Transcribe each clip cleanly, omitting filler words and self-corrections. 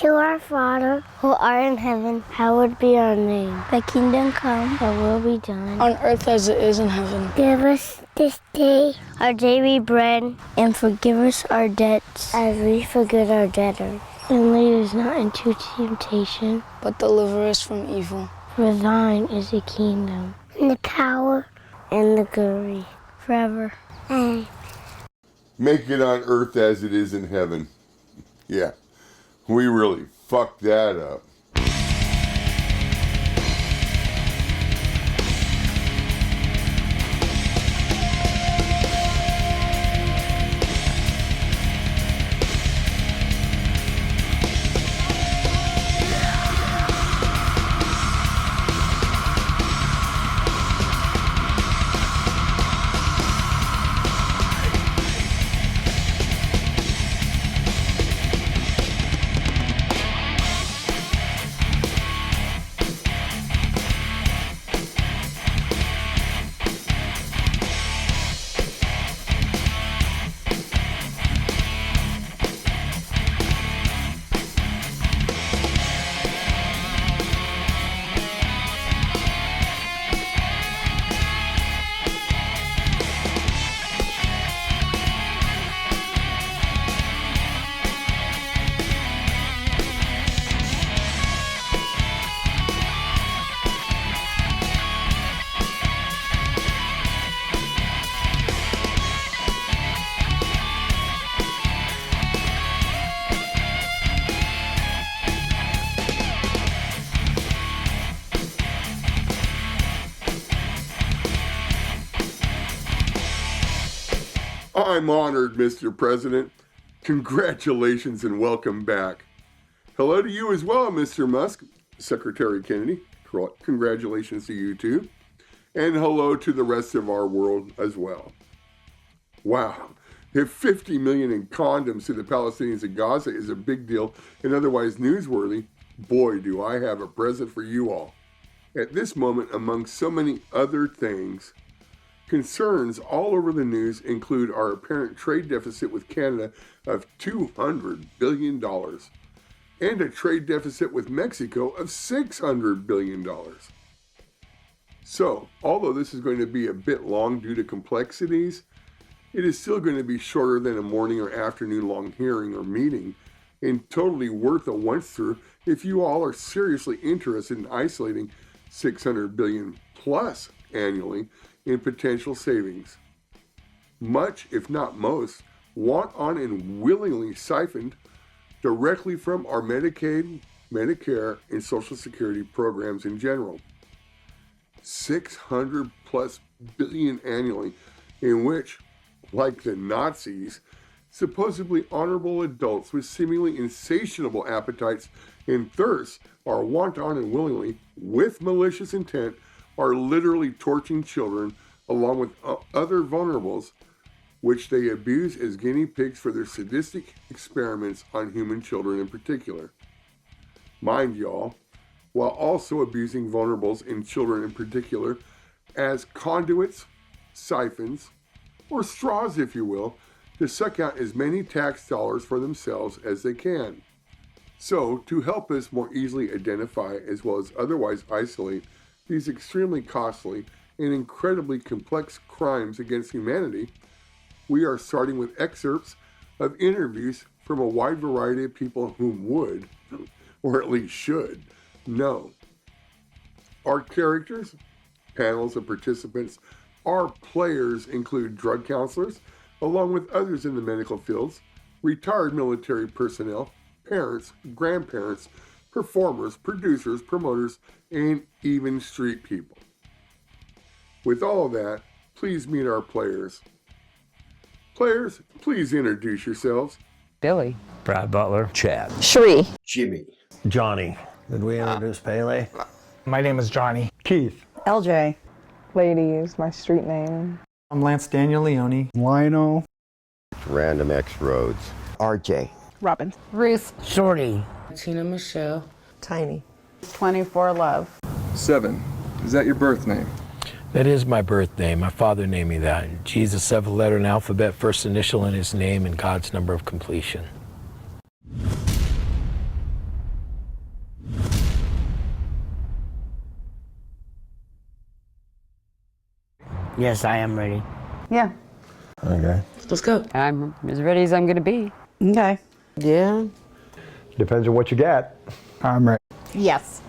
To our Father, who art in heaven, hallowed be our name. Thy kingdom come, thy will be done. On earth as it is in heaven. Give us this day our daily bread, and forgive us our debts, as we forgive our debtors. And lead us not into temptation, but deliver us from evil. For thine is the kingdom, and the power, and the glory, forever. Amen. Make it on earth as it is in heaven. Yeah, we really fucked that up. I'm honored, Mr. President. Congratulations and welcome back. Hello to you as well, Mr. Musk, Secretary Kennedy. Congratulations to you too. And hello to the rest of our world as well. Wow. If 50 million in condoms to the Palestinians in Gaza is a big deal and otherwise newsworthy, boy, do I have a present for you all. At this moment, among so many other things, concerns all over the news include our apparent trade deficit with Canada of $200 billion and a trade deficit with Mexico of $600 billion. So, although this is going to be a bit long due to complexities, it is still going to be shorter than a morning or afternoon long hearing or meeting and totally worth a once through if you all are seriously interested in isolating $600 billion plus annually in potential savings. Much, if not most, want on and willingly siphoned directly from our Medicaid, Medicare, and Social Security programs in general. 600 plus billion annually, in which, like the Nazis, supposedly honorable adults with seemingly insatiable appetites and thirsts are wanton and willingly, with malicious intent, are literally torching children along with other vulnerables, which they abuse as guinea pigs for their sadistic experiments on human children in particular. Mind y'all, while also abusing vulnerables and children in particular as conduits, siphons, or straws, if you will, to suck out as many tax dollars for themselves as they can. So, to help us more easily identify as well as otherwise isolate these extremely costly and incredibly complex crimes against humanity, we are starting with excerpts of interviews from a wide variety of people whom would, or at least should, know. Our characters, panels of participants, our players include drug counselors, along with others in the medical fields, retired military personnel, parents, grandparents, performers, producers, promoters, and even street people. With all of that, please meet our players. Players, please introduce yourselves. Billy. Brad Butler. Chad. Sheree. Jimmy. Johnny. Did we introduce Pele? My name is Johnny. Keith. LJ. Lady is my street name. I'm Lance Daniel Leone. Lino. Random X Rhodes. RJ. Robin. Ruth. Shorty. Tina Michelle. Tiny. 24 Love. 7. Is that your birth name? That is my birth name. My father named me that. Jesus, 7th letter in the alphabet, first initial in his name, and God's number of completion. Yes, I am ready. Yeah. Okay. Let's go. I'm as ready as I'm going to be. Okay. Yeah. Depends on what you got. I'm ready. Yes.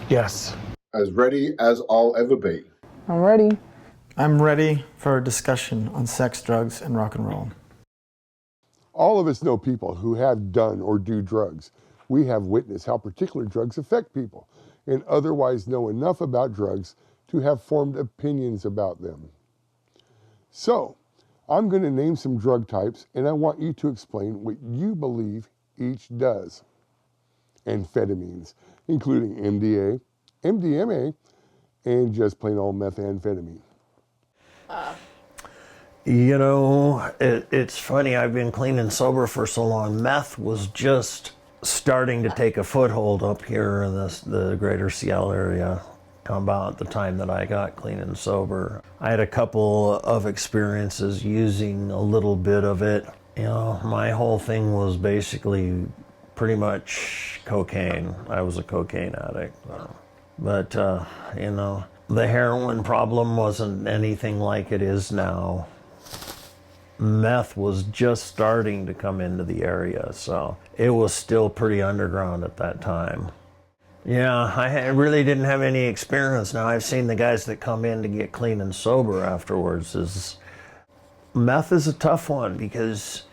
Yes. As ready as I'll ever be. I'm ready. I'm ready for a discussion on sex, drugs, and rock and roll. All of us know people who have done or do drugs. We have witnessed how particular drugs affect people and otherwise know enough about drugs to have formed opinions about them. So, I'm going to name some drug types and I want you to explain what you believe each does. Amphetamines, including MDA, MDMA, and just plain old methamphetamine. You know, it's funny, I've been clean and sober for so long. Meth was just starting to take a foothold up here in the greater Seattle area about the time that I got clean and sober. I had a couple of experiences using a little bit of it. You know, my whole thing was basically pretty much cocaine. I was a cocaine addict. But, you know, the heroin problem wasn't anything like it is now. Meth was just starting to come into the area, so it was still pretty underground at that time. Yeah, I really didn't have any experience. Now, I've seen the guys that come in to get clean and sober afterwards. Meth is a tough one because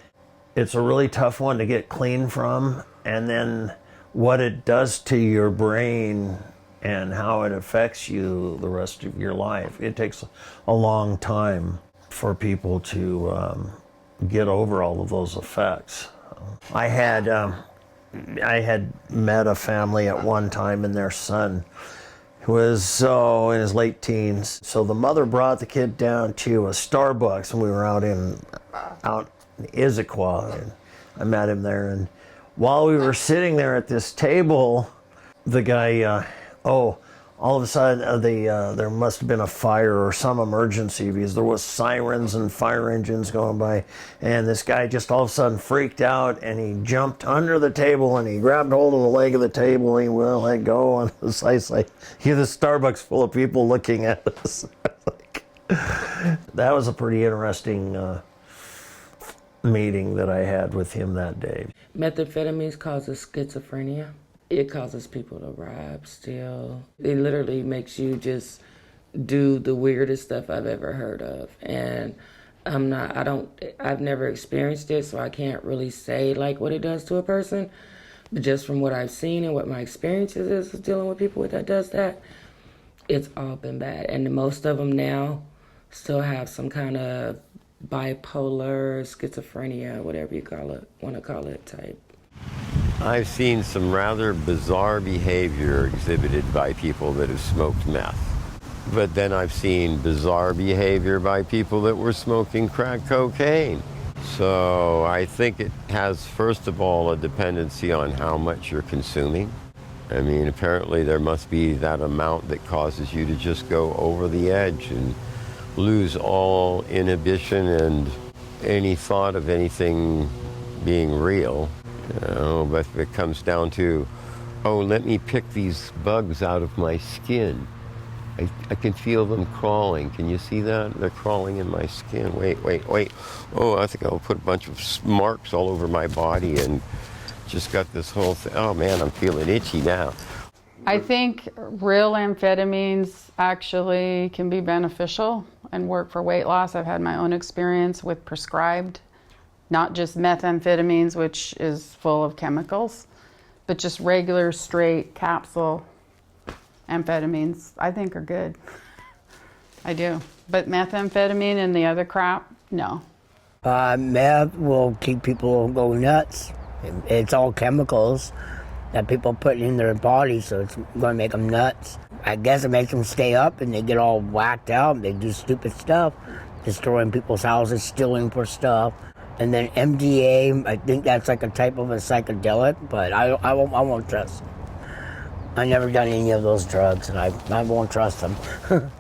it's a really tough one to get clean from, and then what it does to your brain and how it affects you the rest of your life. It takes a long time for people to get over all of those effects. I had met a family at one time, and their son was in his late teens. So the mother brought the kid down to a Starbucks, and we were out in A.S.A.P, and I met him there. And while we were sitting there at this table, the guy, all of a sudden there must have been a fire or some emergency because there was sirens and fire engines going by, and this guy just all of a sudden freaked out and he jumped under the table and he grabbed hold of the leg of the table and he wouldn't let go. And it's like the Starbucks full of people looking at us. That was a pretty interesting meeting that I had with him that day. Methamphetamines causes schizophrenia. It causes people to rob, steal. It literally makes you just do the weirdest stuff I've ever heard of. And I've never experienced it, so I can't really say like what it does to a person. But just from what I've seen and what my experiences is dealing with people that does that, it's all been bad. And most of them now still have some kind of bipolar, schizophrenia, whatever you want to call it type. I've seen some rather bizarre behavior exhibited by people that have smoked meth. But then I've seen bizarre behavior by people that were smoking crack cocaine. So I think it has, first of all, a dependency on how much you're consuming. I mean, apparently there must be that amount that causes you to just go over the edge and lose all inhibition and any thought of anything being real. You know, but if it comes down to, let me pick these bugs out of my skin. I can feel them crawling. Can you see that? They're crawling in my skin. Wait. Oh, I think I'll put a bunch of marks all over my body and just got this whole thing. Oh man, I'm feeling itchy now. I think real amphetamines actually can be beneficial and work for weight loss. I've had my own experience with prescribed, not just methamphetamines, which is full of chemicals, but just regular straight capsule amphetamines I think are good. I do. But methamphetamine and the other crap, no. Meth will keep people go nuts. It's all chemicals that people put in their bodies, so it's going to make them nuts. I guess it makes them stay up and they get all whacked out and they do stupid stuff, destroying people's houses, stealing for stuff. And then MDA, I think that's like a type of a psychedelic, but I won't trust them. I've never done any of those drugs, and I won't trust them.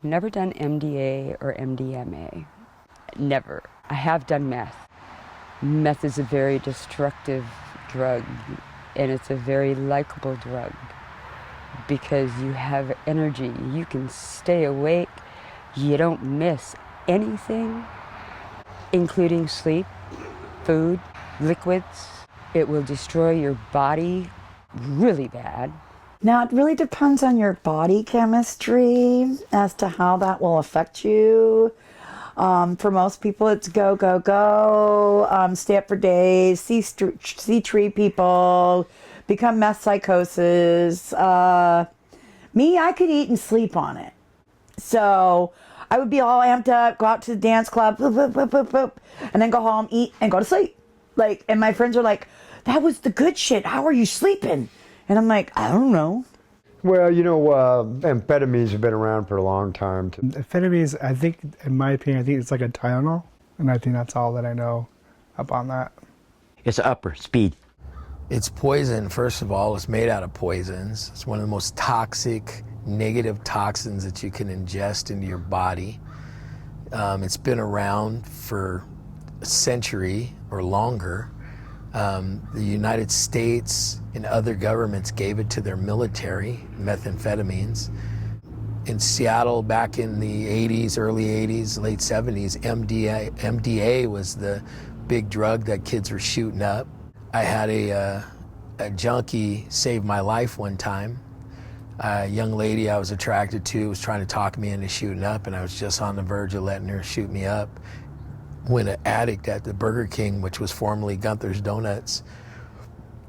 Never done MDA or MDMA. Never. I have done meth. Meth is a very destructive drug, and it's a very likable drug because you have energy. You can stay awake. You don't miss anything, including sleep, food, liquids. It will destroy your body really bad. Now, it really depends on your body chemistry as to how that will affect you. For most people, it's go, go, go, stay up for days, see tree people, become meth psychosis. Me, I could eat and sleep on it. So I would be all amped up, go out to the dance club, boop, boop, boop, boop, boop, and then go home, eat, and go to sleep. Like, and my friends are like, that was the good shit. How are you sleeping? And I'm like, I don't know. Well, you know, amphetamines have been around for a long time. Amphetamines, I think, in my opinion, I think it's like a Tylenol. And I think that's all that I know up on that. It's upper speed. It's poison, first of all. It's made out of poisons. It's one of the most toxic, negative toxins that you can ingest into your body. It's been around for a century or longer. The United States and other governments gave it to their military, methamphetamines. In Seattle back in the 80s, early 80s, late 70s, MDA was the big drug that kids were shooting up. I had a junkie save my life one time. A young lady I was attracted to was trying to talk me into shooting up, and I was just on the verge of letting her shoot me up when an addict at the Burger King, which was formerly Gunther's Donuts,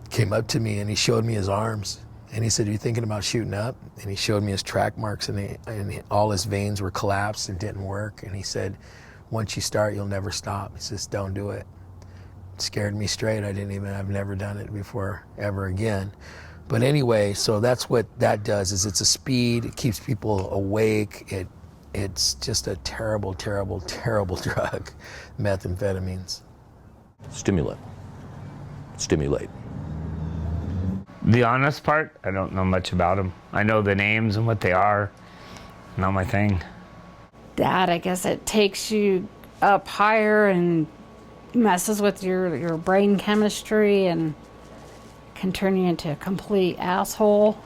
came up to me and he showed me his arms. And he said, "Are you thinking about shooting up?" And he showed me his track marks, and all his veins were collapsed and didn't work. And he said, "Once you start, you'll never stop." He says, "Don't do it." It scared me straight. I've never done it before, ever again. But anyway, so that's what that does, is it's a speed, it keeps people awake. It's just a terrible, terrible, terrible drug, methamphetamines. Stimulate. The honest part, I don't know much about them. I know the names and what they are. Not my thing. That, I guess it takes you up higher and messes with your brain chemistry and can turn you into a complete asshole.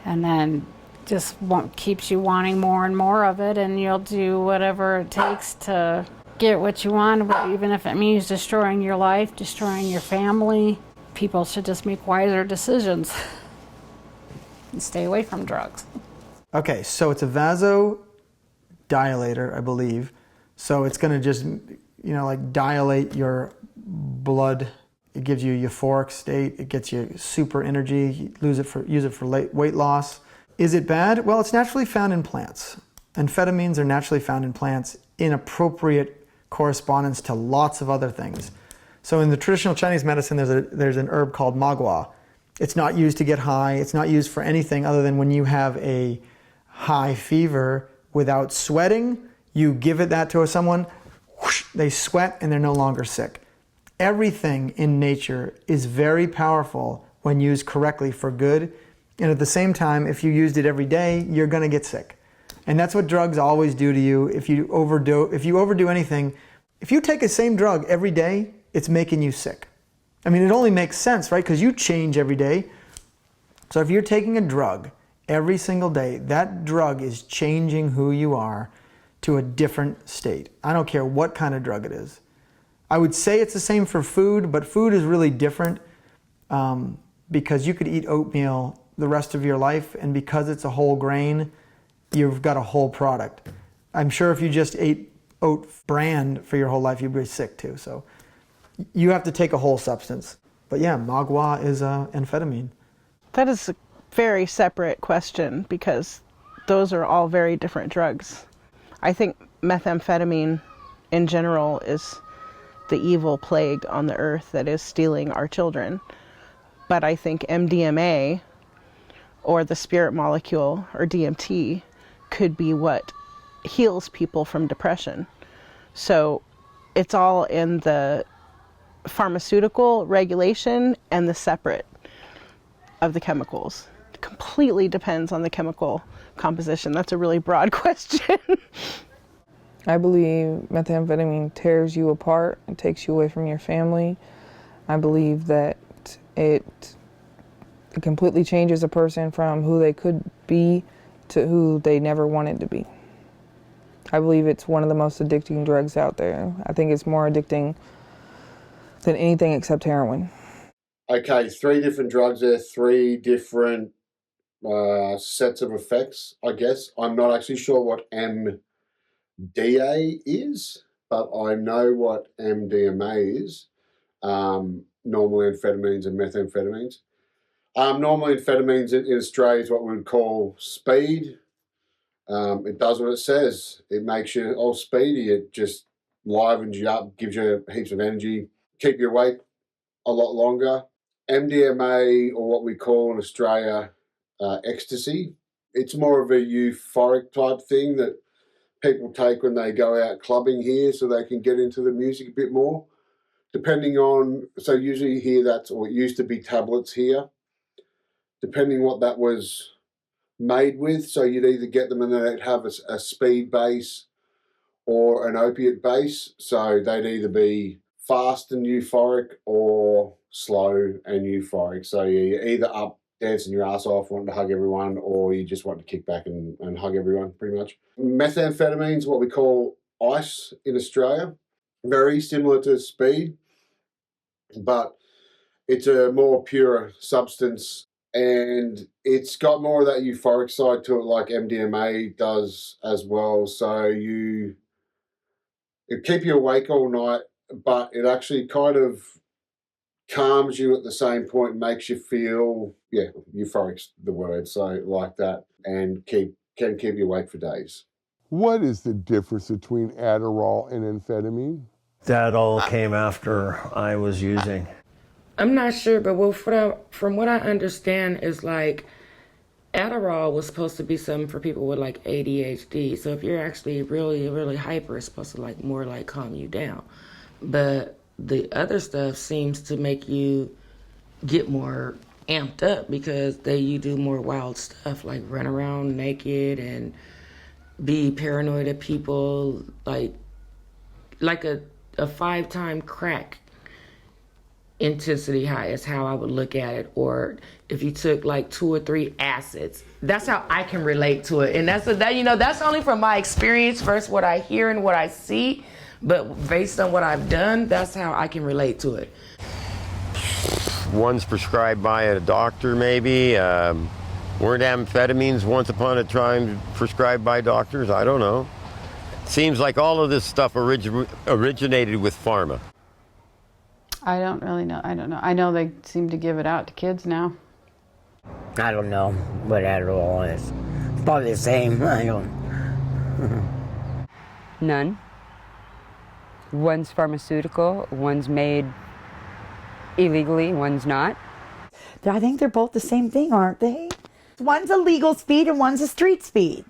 And then just keeps you wanting more and more of it, and you'll do whatever it takes to get what you want, even if it means destroying your life, destroying your family. People should just make wiser decisions and stay away from drugs. Okay, so it's a vasodilator, I believe. So it's going to just, like dilate your blood. It gives you a euphoric state. It gets you super energy. Use it for weight loss. Is it bad? Well, it's naturally found in plants. Amphetamines are naturally found in plants in appropriate correspondence to lots of other things. So in the traditional Chinese medicine, there's an herb called magua. It's not used to get high. It's not used for anything other than when you have a high fever without sweating, you give that to someone, whoosh, they sweat and they're no longer sick. Everything in nature is very powerful when used correctly for good. And at the same time, if you used it every day, you're going to get sick. And that's what drugs always do to you. If you overdo anything, if you take the same drug every day, it's making you sick. I mean, it only makes sense, right? Because you change every day. So if you're taking a drug every single day, that drug is changing who you are to a different state. I don't care what kind of drug it is. I would say it's the same for food, but food is really different because you could eat oatmeal the rest of your life, and because it's a whole grain, you've got a whole product. I'm sure if you just ate oat bran for your whole life, you'd be sick too. So you have to take a whole substance. But yeah, magua is amphetamine. That is a very separate question because those are all very different drugs. I think methamphetamine in general is the evil plague on the earth that is stealing our children. But I think MDMA or the spirit molecule or DMT could be what heals people from depression. So it's all in the pharmaceutical regulation and the separate of the chemicals. It completely depends on the chemical composition. That's a really broad question. I believe methamphetamine tears you apart and takes you away from your family. I believe that it completely changes a person from who they could be to who they never wanted to be. I believe it's one of the most addicting drugs out there. I think it's more addicting than anything except heroin. Okay, 3 different drugs there, 3 different sets of effects, I guess. I'm not actually sure what MDA is, but I know what MDMA is, normal amphetamines and methamphetamines. Normal amphetamines in Australia is what we would call speed. It does what it says. It makes you all speedy. It just livens you up, gives you heaps of energy, keep you awake a lot longer. MDMA, or what we call in Australia ecstasy, it's more of a euphoric type thing that people take when they go out clubbing here so they can get into the music a bit more. Depending on, so usually here that's, or it used to be tablets here, depending what that was made with. So you'd either get them and then they'd have a speed base or an opiate base. So they'd either be fast and euphoric or slow and euphoric. So you're either up dancing your ass off, wanting to hug everyone, or you just want to kick back and hug everyone, pretty much. Methamphetamines, what we call ice in Australia, very similar to speed, but it's a more pure substance, and it's got more of that euphoric side to it, like MDMA does as well. So it keep you awake all night, but it actually kind of calms you at the same point, makes you feel, euphoric's the word, so like that, and can keep you awake for days. What is the difference between Adderall and amphetamine? That all came after I was using. I'm not sure, but from what I understand is like Adderall was supposed to be something for people with like ADHD. So if you're actually really, really hyper, it's supposed to like more like calm you down. But the other stuff seems to make you get more amped up because you do more wild stuff, like run around naked and be paranoid of people, like a 5-time crack intensity high is how I would look at it. Or if you took like 2 or 3 acids, that's how I can relate to it. And that's only from my experience versus what I hear and what I see. But based on what I've done, that's how I can relate to it. One's prescribed by a doctor, maybe. Weren't amphetamines once upon a time prescribed by doctors? I don't know. Seems like all of this stuff originated with pharma. I don't really know. I don't know. I know they seem to give it out to kids now. I don't know what Adderall is. It's probably the same. I don't. None. One's pharmaceutical, one's made illegally, one's not. I think they're both the same thing, aren't they? One's a legal speed and one's a street speed.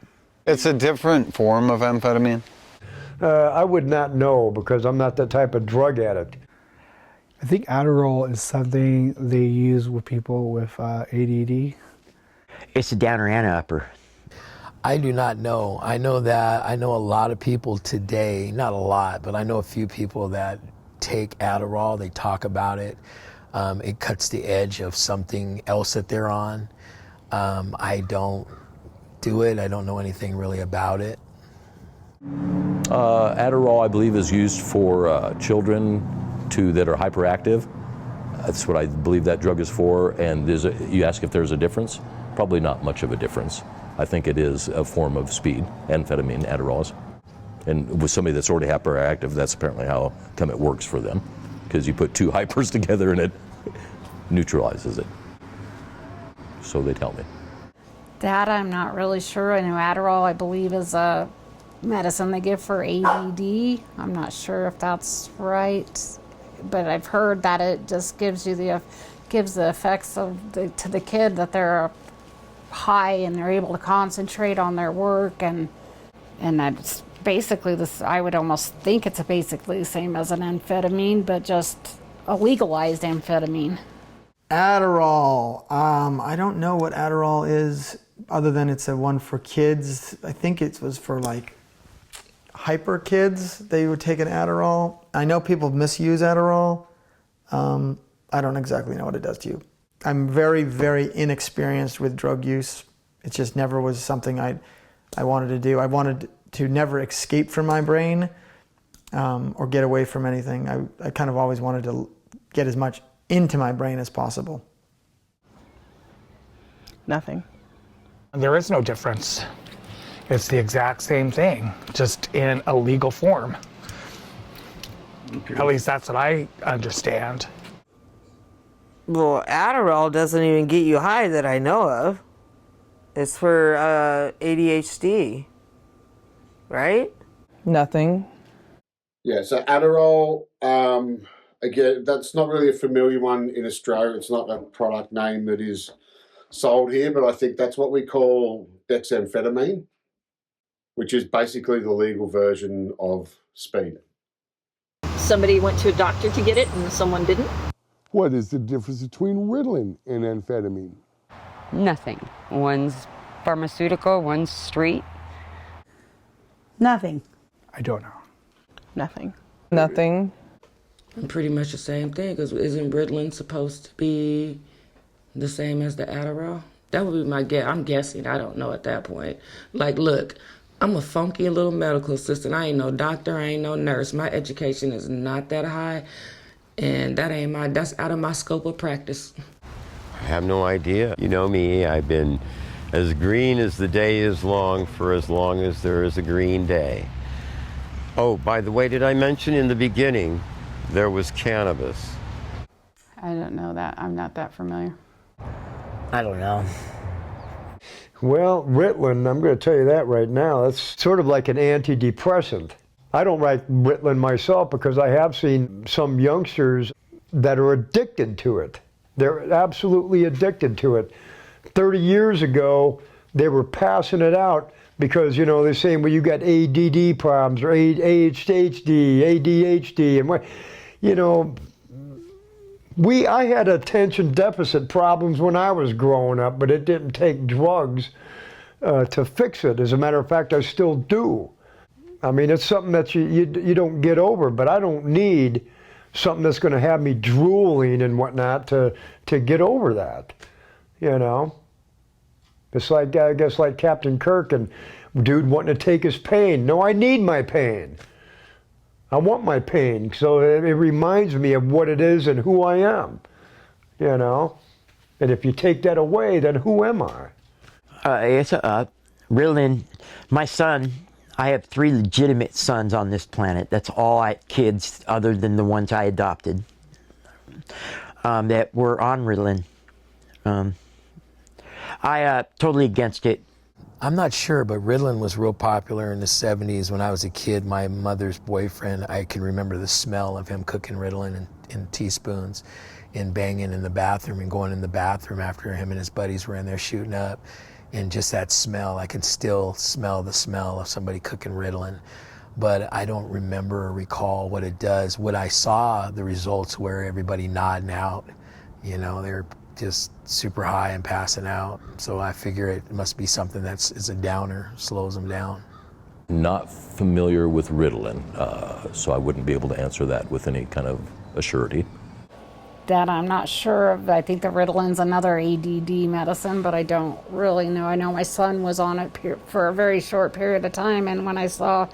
It's a different form of amphetamine. I would not know because I'm not that type of drug addict. I think Adderall is something they use with people with ADD. It's a downer and an upper. I do not know. I know a lot of people today, not a lot, but I know a few people that take Adderall. They talk about it. It cuts the edge of something else that they're on. I don't do it. I don't know anything really about it. Adderall, I believe, is used for children that are hyperactive. That's what I believe that drug is for. And you ask if there's a difference? Probably not much of a difference. I think it is a form of speed, amphetamine, Adderall is. And with somebody that's already hyperactive, that's apparently how come it works for them. Because you put 2 hypers together and it neutralizes it. So they tell me. That I'm not really sure. I know Adderall, I believe, is a medicine they give for ADD. I'm not sure if that's right, but I've heard that it just gives the effects to the kid that they're high and they're able to concentrate on their work, and that's basically this. I would almost think it's basically the same as an amphetamine, but just a legalized amphetamine. Adderall. I don't know what Adderall is, other than it's a one for kids. I think it was for like hyper kids. They would take an Adderall. I know people misuse Adderall. I don't exactly know what it does to you. I'm very, very inexperienced with drug use. It just never was something I wanted to do. I wanted to never escape from my brain or get away from anything. I kind of always wanted to get as much into my brain as possible. Nothing. There is no difference. It's the exact same thing, just in a legal form. Okay. At least that's what I understand. Well, Adderall doesn't even get you high that I know of. It's for ADHD, right? Nothing. Yeah, so Adderall, again, that's not really a familiar one in Australia. It's not a product name that is sold here, but I think that's what we call dexamphetamine, which is basically the legal version of speed. Somebody went to a doctor to get it and someone didn't? What is the difference between Ritalin and amphetamine? Nothing. One's pharmaceutical, one's street. Nothing. I don't know. Nothing. Nothing. Pretty much the same thing, because isn't Ritalin supposed to be the same as the Adderall? That would be my guess. I'm guessing. I don't know at that point. Like, look, I'm a funky little medical assistant. I ain't no doctor. I ain't no nurse. My education is not that high, and that's out of my scope of practice. I have no idea. You know me, I've been as green as the day is long for as long as there is a green day. Oh, by the way, did I mention in the beginning there was cannabis? I don't know that. I'm not that familiar. I don't know. Well, Ritalin, I'm going to tell you that right now, that's sort of like an antidepressant. I don't write Ritalin myself because I have seen some youngsters that are addicted to it. They're absolutely addicted to it. 30 years ago, they were passing it out because, you know, they're saying, well, you got ADD problems or ADHD, and what, you know, I had attention deficit problems when I was growing up, but it didn't take drugs to fix it. As a matter of fact, I still do. I mean, it's something that you don't get over, but I don't need something that's going to have me drooling and whatnot to get over that, you know? It's like, I guess, like Captain Kirk and dude wanting to take his pain. No, I need my pain. I want my pain, so it reminds me of what it is and who I am, you know? And if you take that away, then who am I? Ritalin, my son, I have 3 legitimate sons on this planet. That's all kids other than the ones I adopted that were on Ritalin. I totally against it. I'm not sure, but Ritalin was real popular in the 70s. When I was a kid, my mother's boyfriend, I can remember the smell of him cooking Ritalin in teaspoons and banging in the bathroom and going in the bathroom after him and his buddies were in there shooting up. And just that smell, I can still smell the smell of somebody cooking Ritalin. But I don't remember or recall what it does. What I saw, the results were everybody nodding out. You know, they're just super high and passing out. So I figure it must be something is a downer, slows them down. Not familiar with Ritalin, so I wouldn't be able to answer that with any kind of assurity. That I'm not sure of. I think the Ritalin's another ADD medicine, but I don't really know. I know my son was on it for a very short period of time, and when I saw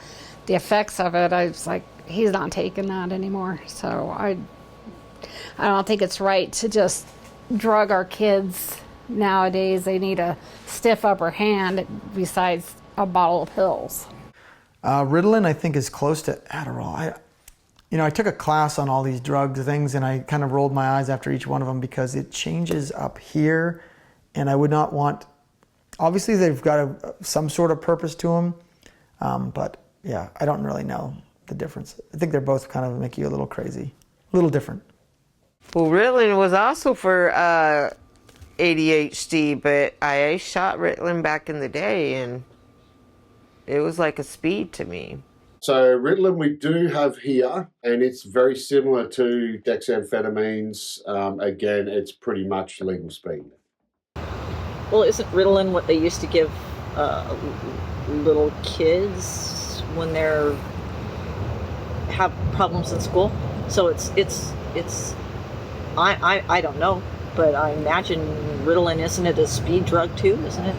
the effects of it, I was like, he's not taking that anymore. So I don't think it's right to just drug our kids nowadays. They need a stiff upper hand besides a bottle of pills. Ritalin, I think, is close to Adderall. I took a class on all these drugs things, and I kind of rolled my eyes after each one of them because it changes up here, and I would not want. Obviously, they've got some sort of purpose to them, but yeah, I don't really know the difference. I think they're both kind of make you a little crazy, a little different. Well, Ritalin was also for ADHD, but I shot Ritalin back in the day, and it was like a speed to me. So Ritalin we do have here, and it's very similar to dexamphetamines. Again, it's pretty much legal speed. Well, isn't Ritalin what they used to give little kids when they're have problems in school? So it's I don't know, but I imagine Ritalin, isn't it a speed drug too, isn't it?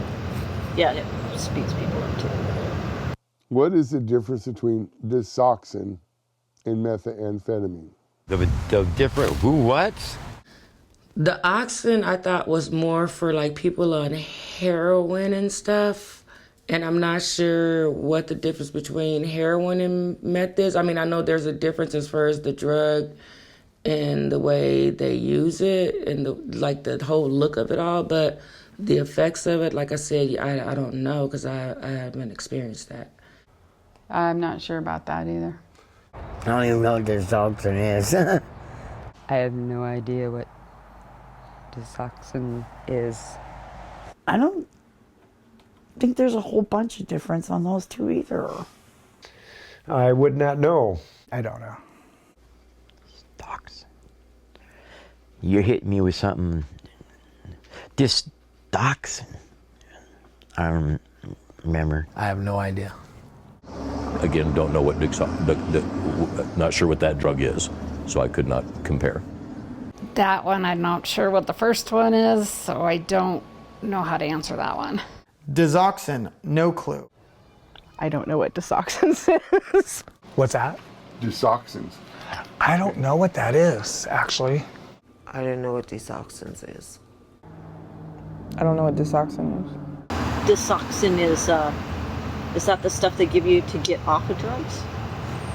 Yeah, it speeds people up too. What is the difference between disoxin and methamphetamine? The different what? The oxin I thought was more for like people on heroin and stuff. And I'm not sure what the difference between heroin and meth is. I mean, I know there's a difference as far as the drug and the way they use it and the whole look of it all, but the effects of it, like I said, I don't know because I haven't experienced that. I'm not sure about that either. I don't even know what disoxin is. I have no idea what disoxin is. I don't think there's a whole bunch of difference on those two either. I would not know. I don't know. Disoxin. You're hitting me with something. Disoxin. I don't remember. I have no idea. Again, don't know what not sure what that drug is, so I could not compare. That one, I'm not sure what the first one is, so I don't know how to answer that one. Disoxin, no clue. I don't know what disoxins is. What's that? Disoxins. I don't know what that is, actually. I didn't know what disoxins is. I don't know what disoxin is. Disoxin is that the stuff they give you to get off of drugs?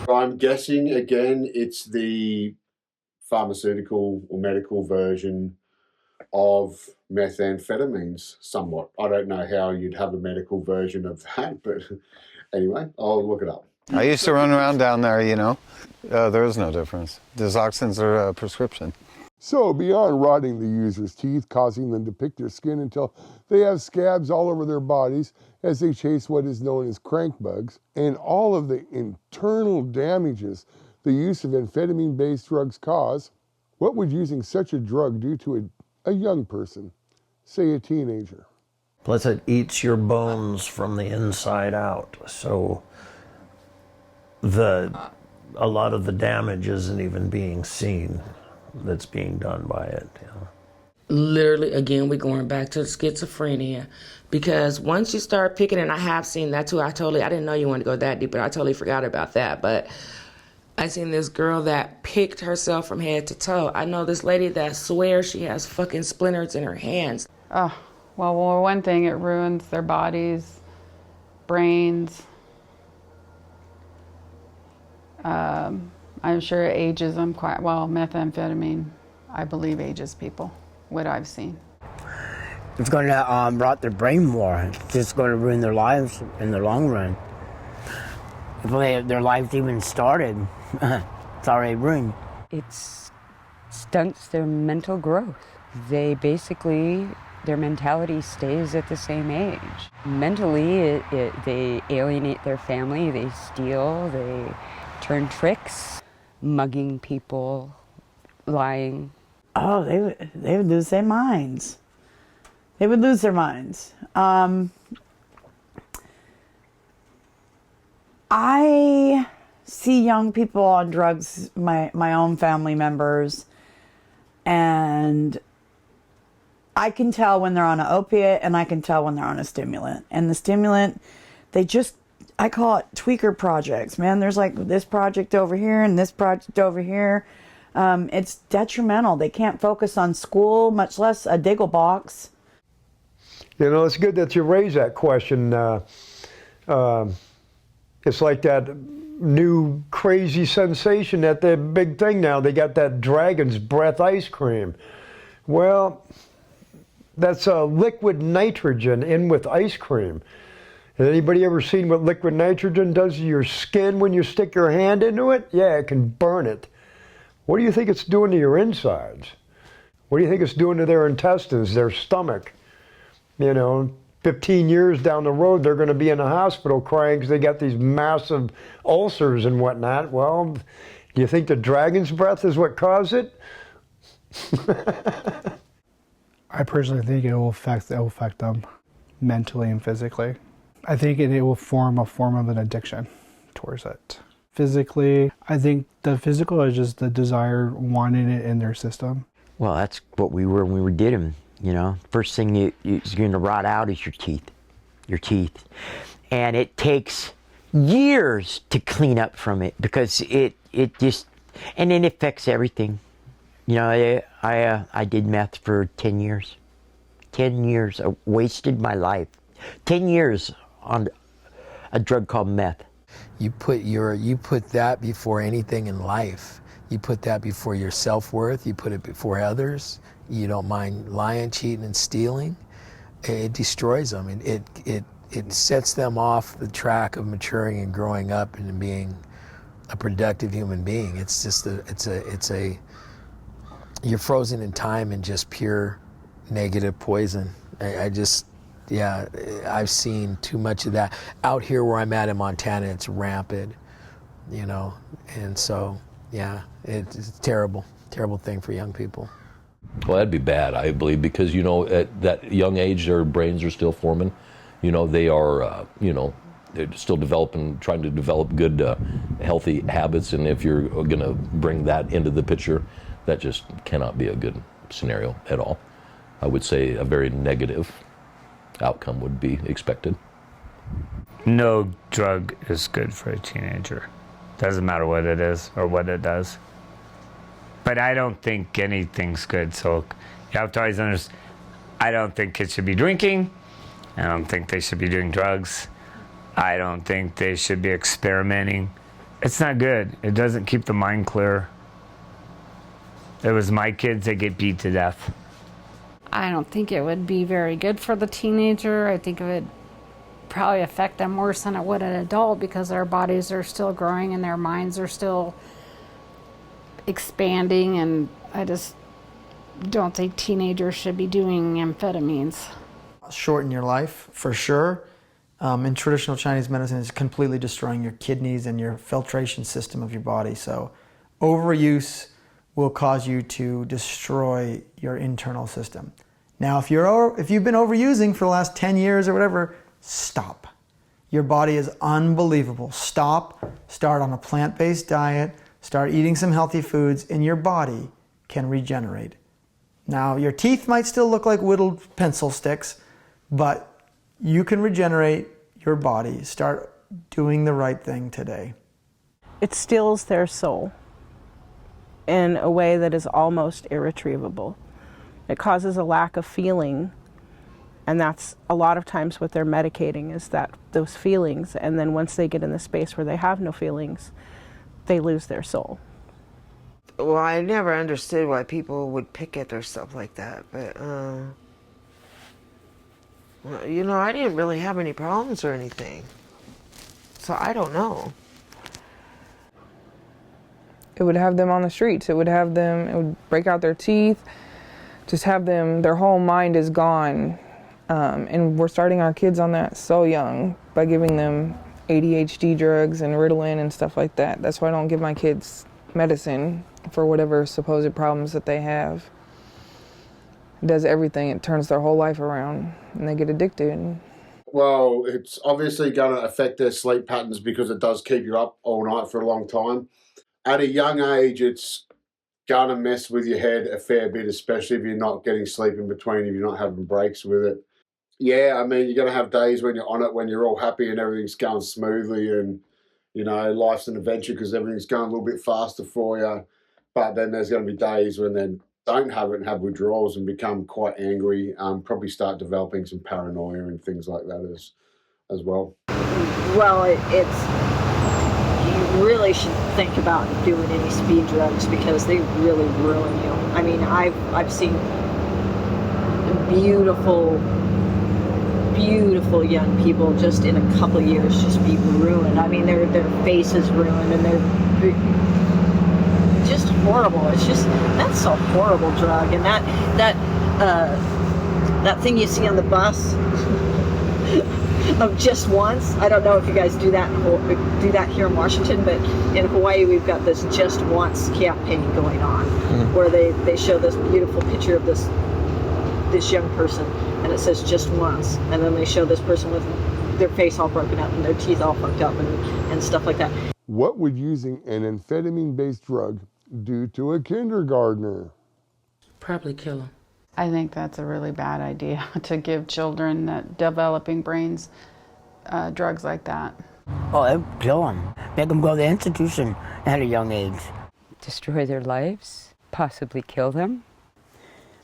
I'm guessing, again, it's the pharmaceutical or medical version of methamphetamines somewhat. I don't know how you'd have a medical version of that, but anyway, I'll look it up. I used to run around down there, you know. There is no difference. Disoxins are a prescription. So beyond rotting the user's teeth, causing them to pick their skin until they have scabs all over their bodies as they chase what is known as crank bugs, and all of the internal damages the use of amphetamine-based drugs cause, what would using such a drug do to a young person, say a teenager? Plus it eats your bones from the inside out, so a lot of the damage isn't even being seen that's being done by it. You know? Literally, again, we're going back to schizophrenia, because once you start picking, and I have seen that too, I didn't know you wanted to go that deep, but I totally forgot about that, but I seen this girl that picked herself from head to toe. I know this lady that swears she has fucking splinters in her hands. Oh, well, one thing, it ruins their bodies, brains. I'm sure it ages them quite well. Methamphetamine, I believe, ages people, what I've seen. It's going to rot their brain more. It's just going to ruin their lives in the long run. If their lives even started, it's already ruined. It stunts their mental growth. They basically, their mentality stays at the same age. Mentally, they alienate their family, they steal, they turn tricks, mugging people, lying. Oh, they would lose their minds. They would lose their minds. I see young people on drugs, my own family members, and I can tell when they're on an opiate and I can tell when they're on a stimulant. And the stimulant, I call it tweaker projects, man. There's like this project over here and this project over here. It's detrimental. They can't focus on school, much less a Diggle box. You know, it's good that you raised that question. It's like that new crazy sensation, that the big thing now. They got that Dragon's Breath ice cream. Well, that's liquid nitrogen in with ice cream. Has anybody ever seen what liquid nitrogen does to your skin when you stick your hand into it? Yeah, it can burn it. What do you think it's doing to your insides? What do you think it's doing to their intestines, their stomach? You know, 15 years down the road, they're going to be in a hospital crying because they got these massive ulcers and whatnot. Well, do you think the Dragon's Breath is what caused it? I personally think it will affect them mentally and physically. I think it will form a form of an addiction towards it. Physically, I think the physical is just the desire, wanting it in their system. Well, that's what we were when we did them. You know, first thing you're going to rot out is your teeth. And it takes years to clean up from it because it just, and it affects everything. You know, I did meth for 10 years. 10 years. I wasted my life. 10 years on a drug called meth. You put that before anything in life. You put that before your self-worth. You put it before others. You don't mind lying, cheating, and stealing. It destroys them. It sets them off the track of maturing and growing up and being a productive human being. It's just you're frozen in time in just pure negative poison. I've seen too much of that. Out here where I'm at in Montana, it's rampant, you know, and so, yeah, it's a terrible thing for young people. Well, that'd be bad, I believe, because, you know, at that young age, their brains are still forming. You know, they are, you know, they're still trying to develop good, healthy habits, and if you're going to bring that into the picture, that just cannot be a good scenario at all. I would say a very negative outcome would be expected. No drug is good for a teenager. Doesn't matter what it is or what it does. But I don't think anything's good, so you have to always understand, I don't think kids should be drinking. I don't think they should be doing drugs. I don't think they should be experimenting. It's not good. It doesn't keep the mind clear. It was my kids that get beat to death. I don't think it would be very good for the teenager. I think it would probably affect them worse than it would an adult because their bodies are still growing and their minds are still expanding, and I just don't think teenagers should be doing amphetamines. Shorten your life, for sure. In traditional Chinese medicine, it's completely destroying your kidneys and your filtration system of your body. So overuse will cause you to destroy your internal system. Now, if you've been overusing for the last 10 years or whatever, stop. Your body is unbelievable. Stop, start on a plant-based diet, start eating some healthy foods, and your body can regenerate. Now, your teeth might still look like whittled pencil sticks, but you can regenerate your body. Start doing the right thing today. It steals their soul in a way that is almost irretrievable. It causes a lack of feeling, and that's a lot of times what they're medicating, is that those feelings, and then once they get in the space where they have no feelings, they lose their soul. Well, I never understood why people would pick at their stuff like that, but you know, I didn't really have any problems or anything, so I don't know. It would have them on the streets. It would break out their teeth, just have them, their whole mind is gone. And we're starting our kids on that so young by giving them ADHD drugs and Ritalin and stuff like that. That's why I don't give my kids medicine for whatever supposed problems that they have. It does everything. It turns their whole life around and they get addicted. Well, it's obviously going to affect their sleep patterns because it does keep you up all night for a long time. At a young age, it's going to mess with your head a fair bit, especially if you're not getting sleep in between, if you're not having breaks with it. Yeah, I mean, you're going to have days when you're on it, when you're all happy and everything's going smoothly and, you know, life's an adventure because everything's going a little bit faster for you. But then there's going to be days when they don't have it and have withdrawals and become quite angry, probably start developing some paranoia and things like that as well. Well, you really should think about doing any speed drugs because they really ruin you. I mean, I've seen beautiful young people just in a couple of years just be ruined. I mean, their face is ruined and they're just horrible. It's just, that's a horrible drug. And that thing you see on the bus of just once. I don't know if you guys do that here in Washington, but in Hawaii we've got this just once campaign going on, where they show this beautiful picture of this young person, and it says just once, and then they show this person with their face all broken up and their teeth all fucked up and stuff like that. What would using an amphetamine-based drug do to a kindergartner? Probably kill them. I think that's a really bad idea to give children developing brains drugs like that. Oh, it would kill them. Make them go to the institution at a young age. Destroy their lives, possibly kill them.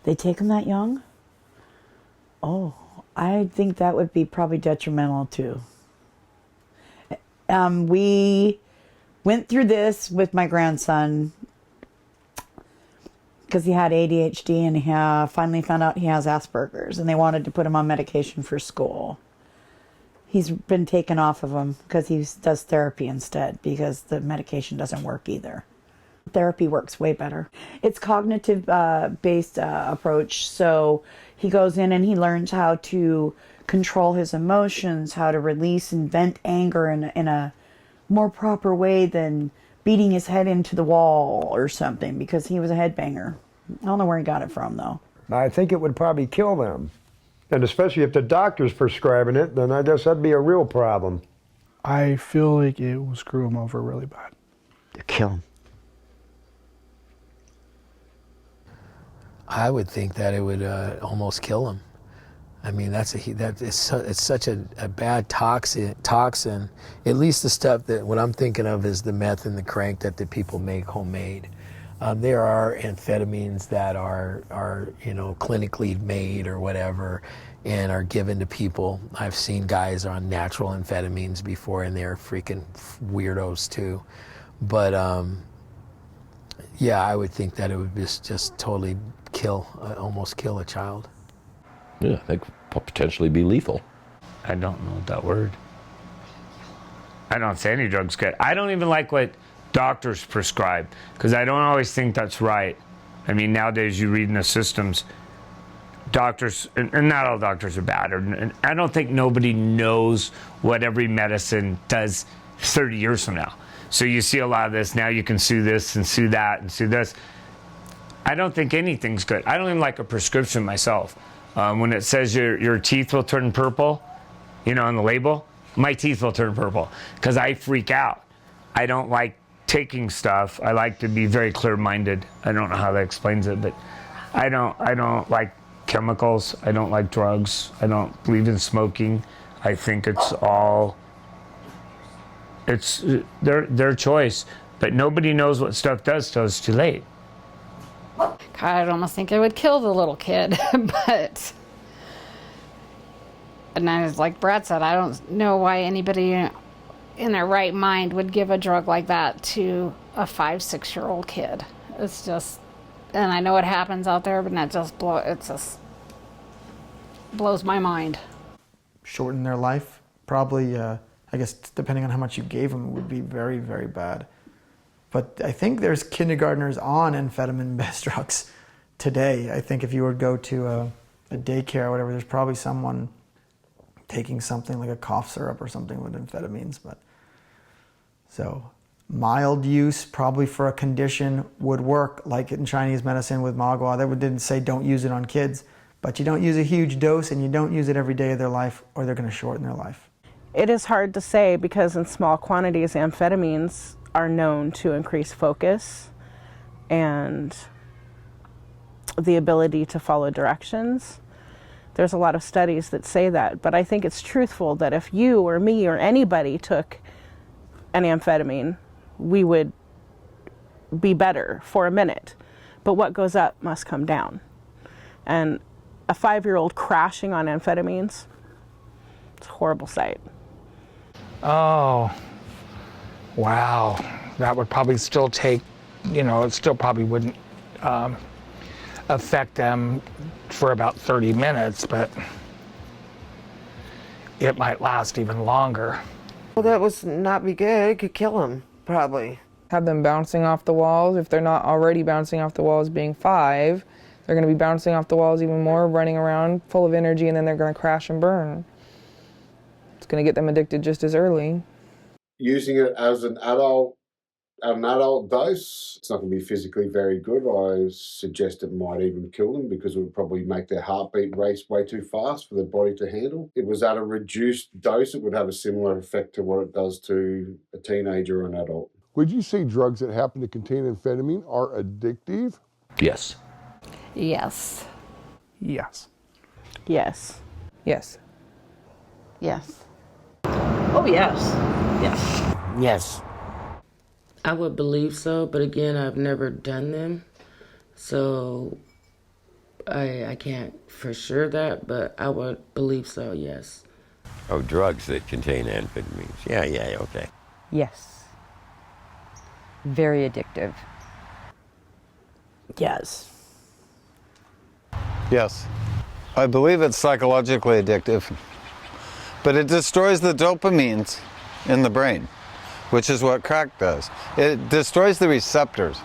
They take them that young? Oh, I think that would be probably detrimental too. We went through this with my grandson because he had ADHD and he finally found out he has Asperger's, and they wanted to put him on medication for school. He's been taken off of them because he does therapy instead because the medication doesn't work either. Therapy works way better. It's cognitive based approach. So he goes in and he learns how to control his emotions, how to release and vent anger in a more proper way than beating his head into the wall or something, because he was a headbanger. I don't know where he got it from though. I think it would probably kill them. And especially if the doctor's prescribing it, then I guess that'd be a real problem. I feel like it will screw them over really bad. Kill them. I would think that it would almost kill them. I mean, it's such a bad toxin. At least the stuff that what I'm thinking of is the meth and the crank that the people make homemade. There are amphetamines that are clinically made or whatever, and are given to people. I've seen guys on natural amphetamines before, and they're freaking weirdos too. But yeah, I would think that it would just totally almost kill a child. Yeah, they could potentially be lethal. I don't know that word. I don't say any drug's good. I don't even like what doctors prescribe because I don't always think that's right. I mean, nowadays you read in the systems, doctors, and not all doctors are bad. And I don't think nobody knows what every medicine does 30 years from now. So you see a lot of this. Now you can sue this and sue that and sue this. I don't think anything's good. I don't even like a prescription myself. When it says your teeth will turn purple, on the label, my teeth will turn purple because I freak out. I don't like taking stuff. I like to be very clear-minded. I don't know how that explains it, but I don't like chemicals. I don't like drugs. I don't believe in smoking. I think it's their choice, but nobody knows what stuff does till it's too late. God, I'd almost think it would kill the little kid, but, and I was like Brad said, I don't know why anybody in their right mind would give a drug like that to a 5-6-year-old kid. It's just, and I know it happens out there, but it just blows my mind. Shorten their life, probably, I guess depending on how much you gave them, it would be very, very bad. But I think there's kindergartners on amphetamine-based drugs today. I think if you would go to a daycare or whatever, there's probably someone taking something like a cough syrup or something with amphetamines. But so mild use probably for a condition would work, like in Chinese medicine with magua. They didn't say don't use it on kids, but you don't use a huge dose and you don't use it every day of their life or they're going to shorten their life. It is hard to say because in small quantities, amphetamines are known to increase focus and the ability to follow directions. There's a lot of studies that say that, but I think it's truthful that if you or me or anybody took an amphetamine, we would be better for a minute. But what goes up must come down. And a 5-year-old crashing on amphetamines, it's a horrible sight. Oh, wow. That would probably still take, it still probably wouldn't affect them for about 30 minutes, but it might last even longer. Well, that would not be good. It could kill them, probably. Have them bouncing off the walls. If they're not already bouncing off the walls being 5, they're going to be bouncing off the walls even more, running around full of energy, and then they're going to crash and burn. It's going to get them addicted just as early. Using it as an adult dose, it's not going to be physically very good. I suggest it might even kill them because it would probably make their heartbeat race way too fast for their body to handle. If it was at a reduced dose, it would have a similar effect to what it does to a teenager or an adult. Would you say drugs that happen to contain amphetamine are addictive? Yes. Yes. Yes. Yes. Yes. Yes. Oh, yes. Yes. Yes. I would believe so, but again, I've never done them, so I can't for sure that, but I would believe so, yes. Oh, drugs that contain amphetamines. Yeah, okay. Yes. Very addictive. Yes. Yes. I believe it's psychologically addictive. But it destroys the dopamines in the brain, which is what crack does. It destroys the receptors.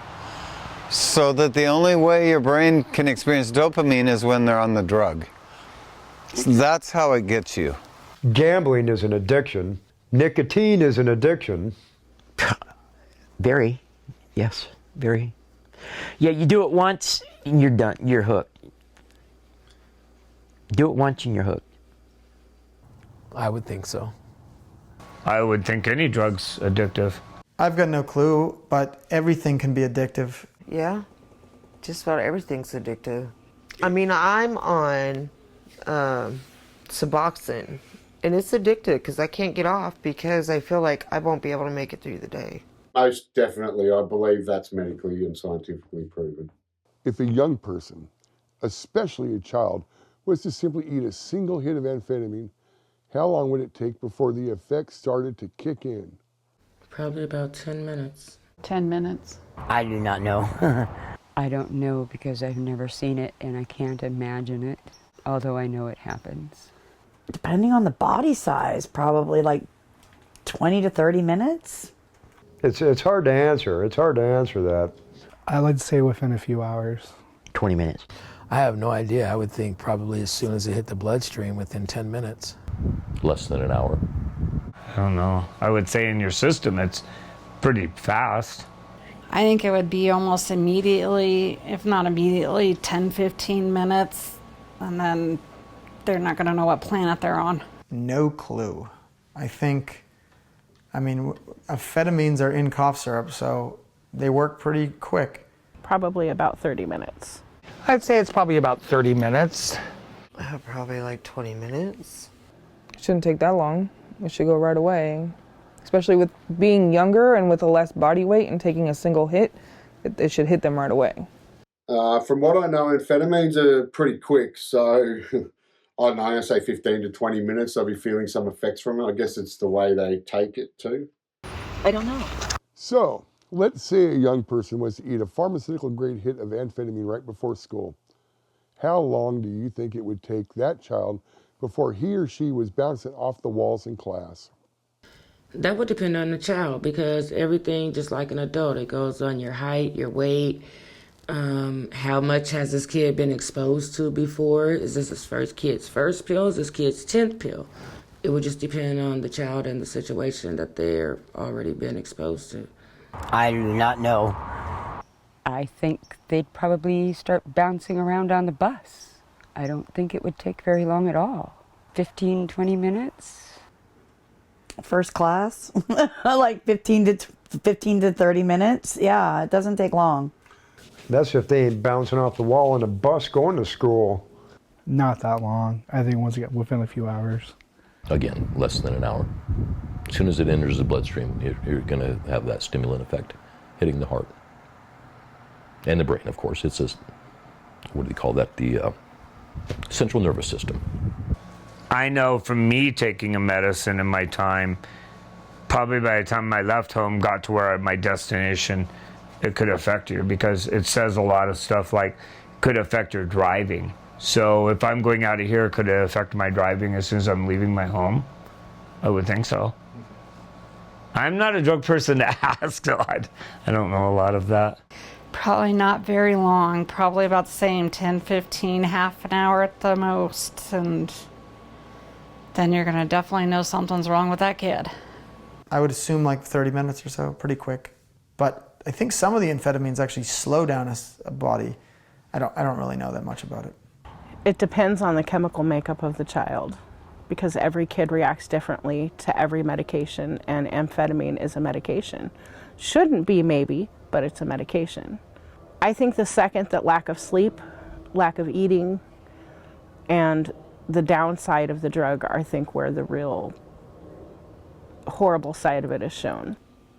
So that the only way your brain can experience dopamine is when they're on the drug. So that's how it gets you. Gambling is an addiction. Nicotine is an addiction. Very. Yes, very. Yeah, you do it once and you're done. You're hooked. Do it once and you're hooked. I would think so. I would think any drug's addictive. I've got no clue, but everything can be addictive. Yeah, just about everything's addictive. I mean, I'm on Suboxone, and it's addictive because I can't get off because I feel like I won't be able to make it through the day. Most definitely, I believe that's medically and scientifically proven. If a young person, especially a child, was to simply eat a single hit of amphetamine, how long would it take before the effects started to kick in? Probably about 10 minutes. 10 minutes. I do not know. I don't know because I've never seen it and I can't imagine it, although I know it happens. Depending on the body size, probably like 20 to 30 minutes. It's hard to answer. It's hard to answer that. I would say within a few hours. 20 minutes. I have no idea. I would think probably as soon as it hit the bloodstream, within 10 minutes. Less than an hour. I don't know. I would say in your system it's pretty fast. I think it would be almost immediately, if not immediately, 10, 15 minutes, and then they're not going to know what planet they're on. No clue. I mean, amphetamines are in cough syrup, so they work pretty quick. Probably about 30 minutes. I'd say it's probably about 30 minutes. Probably like 20 minutes. It shouldn't take that long. It should go right away. Especially with being younger and with a less body weight and taking a single hit, it should hit them right away. From what I know, amphetamines are pretty quick, so I don't know, I say 15 to 20 minutes, I'll be feeling some effects from it. I guess it's the way they take it too. I don't know. So, let's say a young person was to eat a pharmaceutical-grade hit of amphetamine right before school. How long do you think it would take that child before he or she was bouncing off the walls in class? That would depend on the child because everything, just like an adult, it goes on your height, your weight, how much has this kid been exposed to before? Is this his kid's first pill? Is this kid's 10th pill? It would just depend on the child and the situation that they're already been exposed to. I do not know. I think they'd probably start bouncing around on the bus. I don't think it would take very long at all. 15, 20 minutes. First class, like 15 to 30 minutes. Yeah, it doesn't take long. That's if they ain't bouncing off the wall in a bus going to school. Not that long. I think once you get within a few hours. Again, less than an hour. As soon as it enters the bloodstream, you're going to have that stimulant effect hitting the heart. And the brain, of course. It's a, what do they call that? The central nervous system. I know from me taking a medicine in my time, probably by the time I left home, got to where my destination, it could affect you because it says a lot of stuff like could affect your driving. So if I'm going out of here, could it affect my driving as soon as I'm leaving my home? I would think so. I'm not a drug person to ask, so I don't know a lot of that. Probably not very long. Probably about the same, 10, 15, half an hour at the most. And then you're going to definitely know something's wrong with that kid. I would assume like 30 minutes or so, pretty quick. But I think some of the amphetamines actually slow down a body. I don't really know that much about it. It depends on the chemical makeup of the child because every kid reacts differently to every medication, and amphetamine is a medication. Shouldn't be maybe, but it's a medication. I think the second that lack of sleep, lack of eating, and the downside of the drug are, I think, where the real horrible side of it is shown.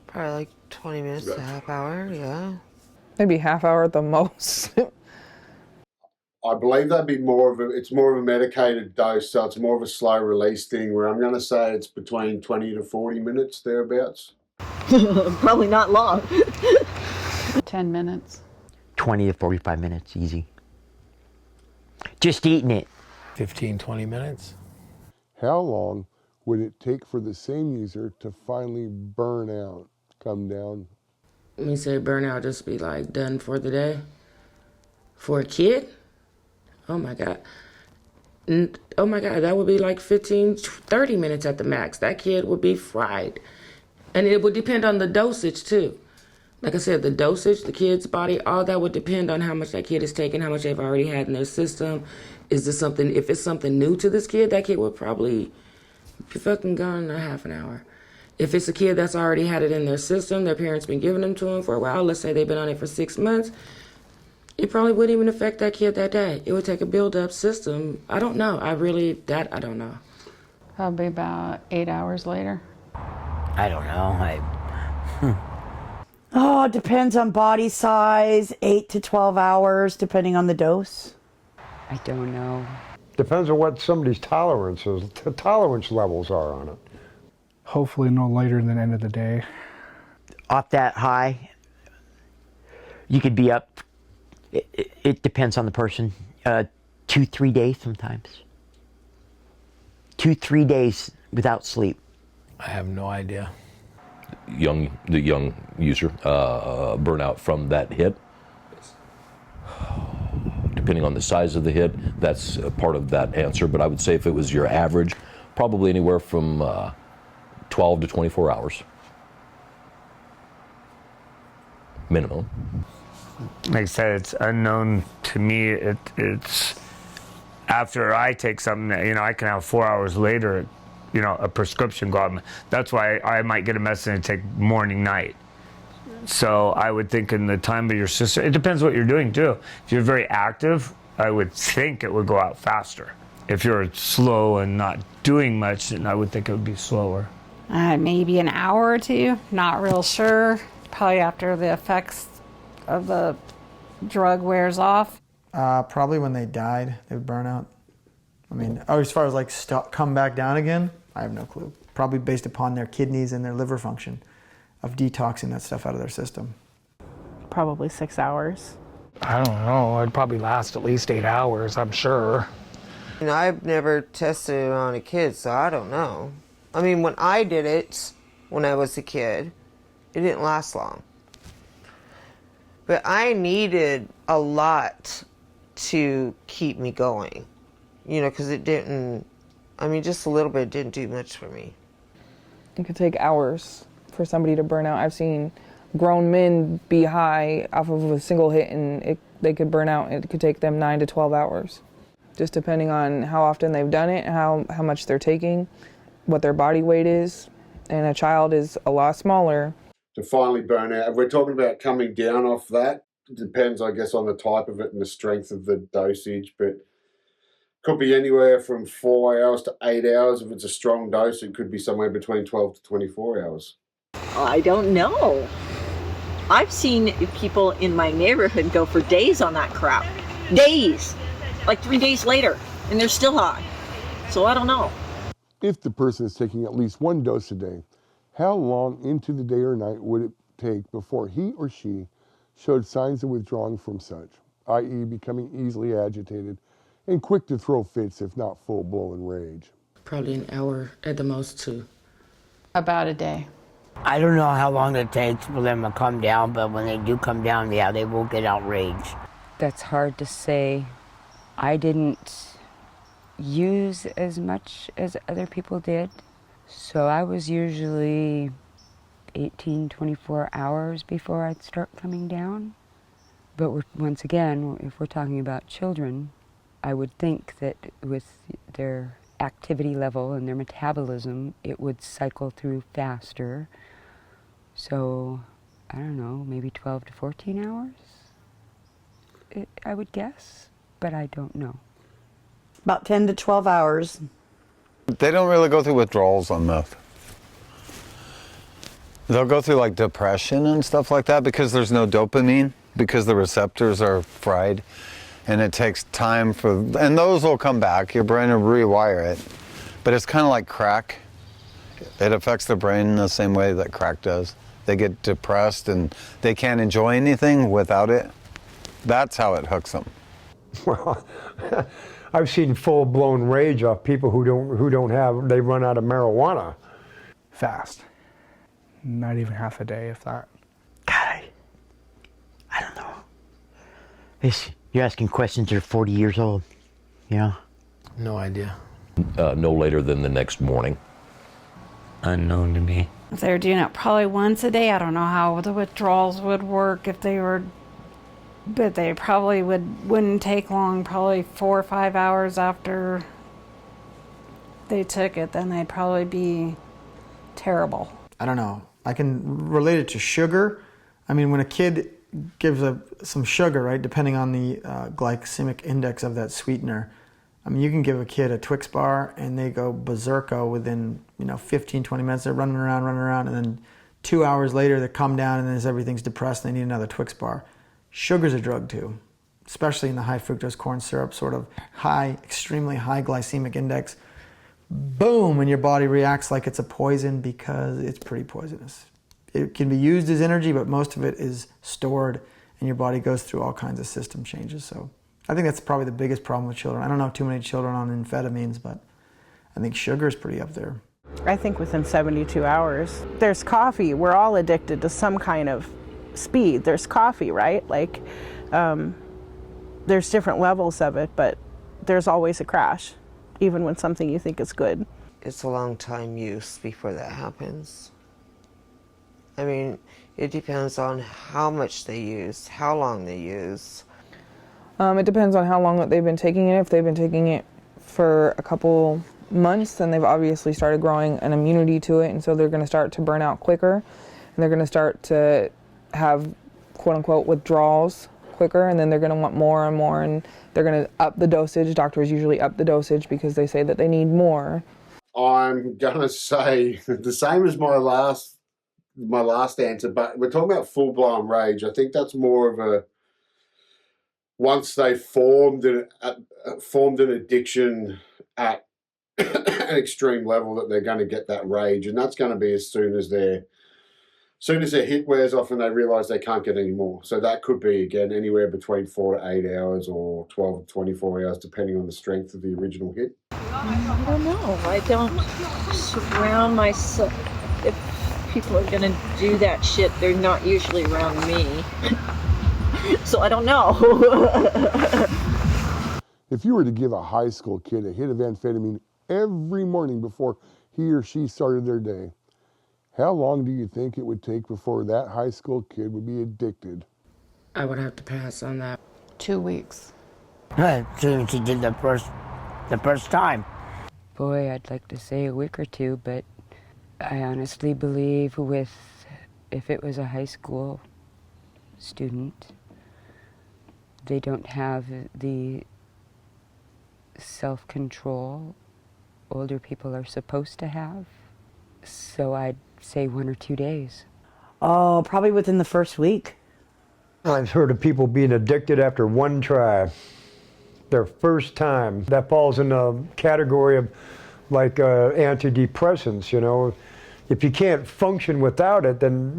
Probably like 20 minutes to a half hour, yeah. Maybe half hour at the most. I believe that'd be it's more of a medicated dose, so it's more of a slow release thing where I'm going to say it's between 20 to 40 minutes, thereabouts. Probably not long. 10 minutes. 20 to 45 minutes, easy. Just eating it. 15, 20 minutes. How long would it take for the same user to finally burn out, come down? When you say burnout, just be like done for the day? For a kid? Oh my God. Oh my God, that would be like 15, 30 minutes at the max. That kid would be fried. And it would depend on the dosage too. Like I said, the dosage, the kid's body, all that would depend on how much that kid is taking, how much they've already had in their system. Is this something, if it's something new to this kid, that kid would probably be fucking gone in a half an hour. If it's a kid that's already had it in their system, their parents been giving them to them for a while, let's say they've been on it for 6 months, it probably wouldn't even affect that kid that day. It would take a build-up system. I don't know. I don't know. Probably about 8 hours later. I don't know. Oh, it depends on body size, 8 to 12 hours, depending on the dose. I don't know. Depends on what somebody's tolerance levels are on it. Hopefully no later than the end of the day. Off that high, you could be up, it depends on the person, 2-3 days sometimes. 2-3 days without sleep. I have no idea. The young user, burnout from that hit. Depending on the size of the hit, that's part of that answer. But I would say if it was your average, probably anywhere from 12 to 24 hours. Minimum. Like I said, it's unknown to me. It's after I take something, I can have 4 hours later, a prescription go out. That's why I might get a message and take morning, night. So I would think in the time of your system, it depends what you're doing too. If you're very active, I would think it would go out faster. If you're slow and not doing much, then I would think it would be slower. Maybe an hour or two, not real sure. Probably after the effects of the drug wears off. Probably when they died, they would burn out. As far as come back down again, I have no clue. Probably based upon their kidneys and their liver function of detoxing that stuff out of their system. Probably 6 hours. I don't know. It'd probably last at least 8 hours, I'm sure. I've never tested it on a kid, so I don't know. When I did it, when I was a kid, it didn't last long. But I needed a lot to keep me going. Because it didn't, just a little bit didn't do much for me. It could take hours for somebody to burn out. I've seen grown men be high off of a single hit and they could burn out. It could take them 9 to 12 hours. Just depending on how often they've done it, how much they're taking, what their body weight is. And a child is a lot smaller. To finally burn out, if we're talking about coming down off that, it depends, I guess, on the type of it and the strength of the dosage, but could be anywhere from 4 hours to 8 hours. If it's a strong dose, it could be somewhere between 12 to 24 hours. I don't know. I've seen people in my neighborhood go for days on that crap. Days. Like 3 days later, and they're still high. So I don't know. If the person is taking at least one dose a day, how long into the day or night would it take before he or she showed signs of withdrawing from such, i.e. becoming easily agitated and quick to throw fits if not full-blown rage? Probably an hour at the most, 2. About a day. I don't know how long it takes for them to come down, but when they do come down, yeah, they will get outraged. That's hard to say. I didn't use as much as other people did, so I was usually 18, 24 hours before I'd start coming down. But once again, if we're talking about children, I would think that with their activity level and their metabolism, it would cycle through faster. So, I don't know, maybe 12 to 14 hours, I would guess, but I don't know. About 10 to 12 hours. They don't really go through withdrawals on meth. They'll go through like depression and stuff like that because there's no dopamine, because the receptors are fried, and it takes time for, and those will come back. Your brain will rewire it, but it's kind of like crack. It affects the brain in the same way that crack does. They get depressed and they can't enjoy anything without it. That's how it hooks them. Well, I've seen full-blown rage off people who don't have, they run out of marijuana. Fast. Not even half a day, if that. God, I don't know. You're asking questions. You're 40 years old. Yeah. No idea. No later than the next morning. Unknown to me. If they were doing it probably once a day, I don't know how the withdrawals would work if they were, but they probably wouldn't take long, probably 4 or 5 hours after they took it, then they'd probably be terrible. I don't know. I can relate it to sugar. I mean, when a kid gives some sugar, right, depending on the glycemic index of that sweetener, I mean, you can give a kid a Twix bar and they go berserko within, 15, 20 minutes. They're running around, and then 2 hours later they come down and then everything's depressed and they need another Twix bar. Sugar's a drug too, especially in the high fructose corn syrup, sort of extremely high glycemic index. Boom, and your body reacts like it's a poison because it's pretty poisonous. It can be used as energy, but most of it is stored and your body goes through all kinds of system changes. So I think that's probably the biggest problem with children. I don't know too many children on amphetamines, but I think sugar is pretty up there. I think within 72 hours. There's coffee. We're all addicted to some kind of speed. There's coffee, right? Like, there's different levels of it, but there's always a crash, even when something you think is good. It's a long time use before that happens. I mean, it depends on how much they use, how long they use. It depends on how long that they've been taking it. If they've been taking it for a couple months, then they've obviously started growing an immunity to it, and so they're going to start to burn out quicker, and they're going to start to have quote-unquote withdrawals quicker, and then they're going to want more and more, and they're going to up the dosage. Doctors usually up the dosage because they say that they need more. I'm going to say the same as my last answer, but we're talking about full-blown rage. I think that's more of a, once they formed an addiction at an extreme level, that they're going to get that rage, and that's going to be as soon as their hit wears off and they realize they can't get any more. So that could be, again, anywhere between 4 to 8 hours or 12 to 24 hours, depending on the strength of the original hit. I don't know. I don't surround myself. If people are going to do that shit, they're not usually around me. So I don't know. If you were to give a high school kid a hit of amphetamine every morning before he or she started their day, how long do you think it would take before that high school kid would be addicted? I would have to pass on that. 2 weeks. As soon as she did the first time. Boy, I'd like to say a week or two, but I honestly believe if it was a high school student, they don't have the self-control older people are supposed to have. So I'd say 1 or 2 days. Oh, probably within the first week. I've heard of people being addicted after one try, their first time. That falls in the category of like antidepressants, If you can't function without it, then,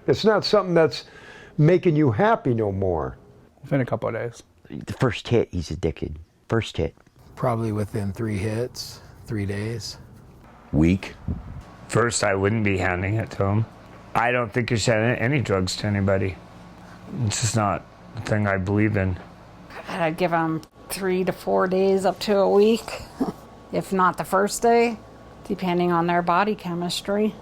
it's not something that's making you happy no more. Within a couple of days. The first hit, he's addicted. First hit. Probably within 3 hits, 3 days. Week. First, I wouldn't be handing it to him. I don't think you should hand any drugs to anybody. It's just not a thing I believe in. I'd give them 3 to 4 days up to a week, if not the first day, depending on their body chemistry.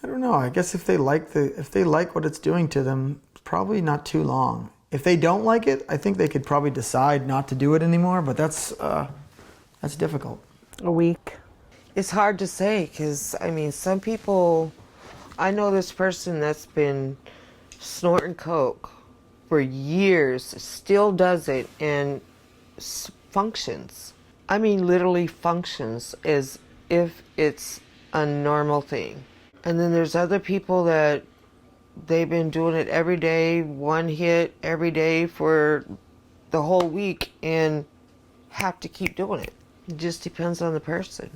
I don't know. I guess if they like what it's doing to them, probably not too long. If they don't like it, I think they could probably decide not to do it anymore, but that's difficult. A week. It's hard to say because, some people, I know this person that's been snorting coke for years, still does it and functions. Literally functions as if it's a normal thing. And then there's other people that they've been doing it every day, one hit every day for the whole week, and have to keep doing it. It just depends on the person.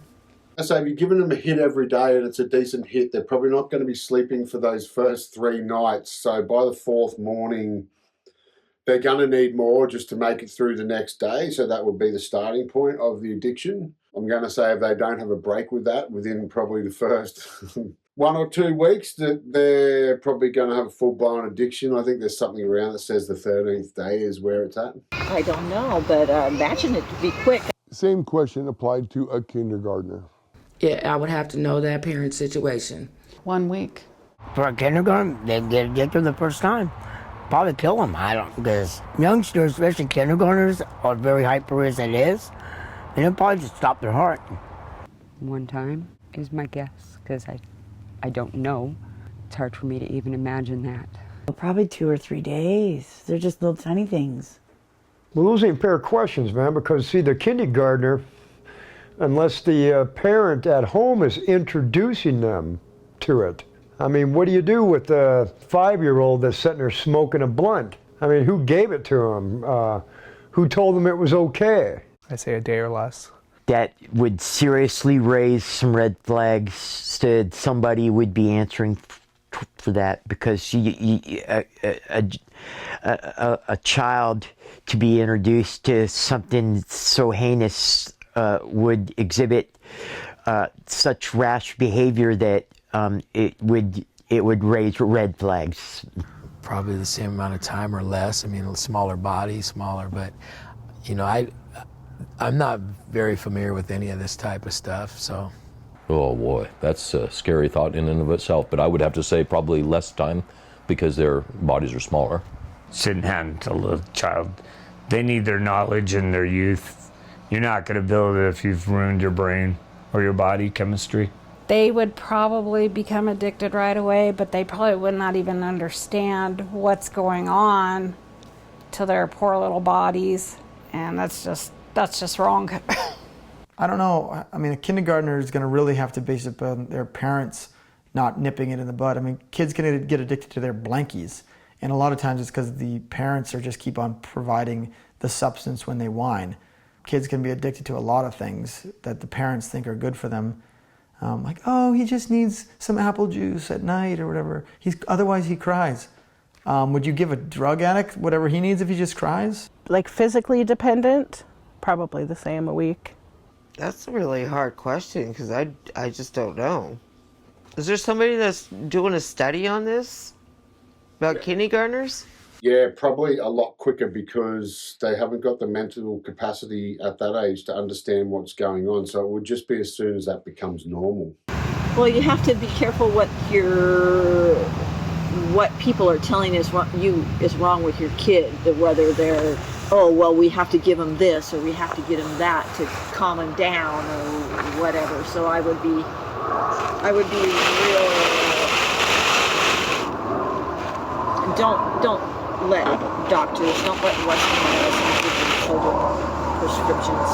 So if you're giving them a hit every day and it's a decent hit, they're probably not going to be sleeping for those first 3 nights. So by the 4th morning, they're going to need more just to make it through the next day. So that would be the starting point of the addiction. I'm going to say if they don't have a break with that within probably the first 1 or 2 weeks, that they're probably going to have a full-blown addiction. I think there's something around that says the 13th day is where it's at. I don't know, but imagine it to be quick. Same question applied to a kindergartner. Yeah, I would have to know that parent situation. 1 week. For a kindergarten, they get addicted the first time. Probably kill them. I don't, because youngsters, especially kindergartners, are very hyper as it is, and it'll probably just stop their heart. 1 time is my guess, because I don't know. It's hard for me to even imagine that. Probably 2 or 3 days. They're just little tiny things. Well, those ain't fair questions, man, because see, the kindergartner, unless the parent at home is introducing them to it. I mean, what do you do with a 5-year-old that's sitting there smoking a blunt? I mean, who gave it to him? Who told them it was okay? I'd say a day or less. That would seriously raise some red flags. Somebody would be answering for that, because a child to be introduced to something so heinous would exhibit such rash behavior that it would raise red flags. Probably the same amount of time or less. I mean, a smaller body, smaller, but you know, I'm not very familiar with any of this type of stuff, so. Oh boy, that's a scary thought in and of itself, but I would have to say probably less time because their bodies are smaller. Shouldn't handle a child. They need their knowledge in their youth. You're not going to build it if you've ruined your brain or your body chemistry. They would probably become addicted right away, but they probably would not even understand what's going on to their poor little bodies, and that's just wrong. I don't know. I mean, a kindergartner is going to really have to base it on their parents not nipping it in the bud. I mean, kids can get addicted to their blankies, and a lot of times it's because the parents are just keep on providing the substance when they whine. Kids can be addicted to a lot of things that the parents think are good for them. Like, oh, he just needs some apple juice at night or whatever. Otherwise he cries. Would you give a drug addict whatever he needs if he just cries? Like physically dependent, probably the same a week. That's a really hard question because I just don't know. Is there somebody that's doing a study on this about kindergartners? Yeah, probably a lot quicker because they haven't got the mental capacity at that age to understand what's going on. So it would just be as soon as that becomes normal. Well, you have to be careful what people are telling is wrong with your kid. Whether they're, oh, well, we have to give them this or we have to give them that to calm them down or whatever. So I would be real. Don't let doctors, don't let Western medicine give you children prescriptions,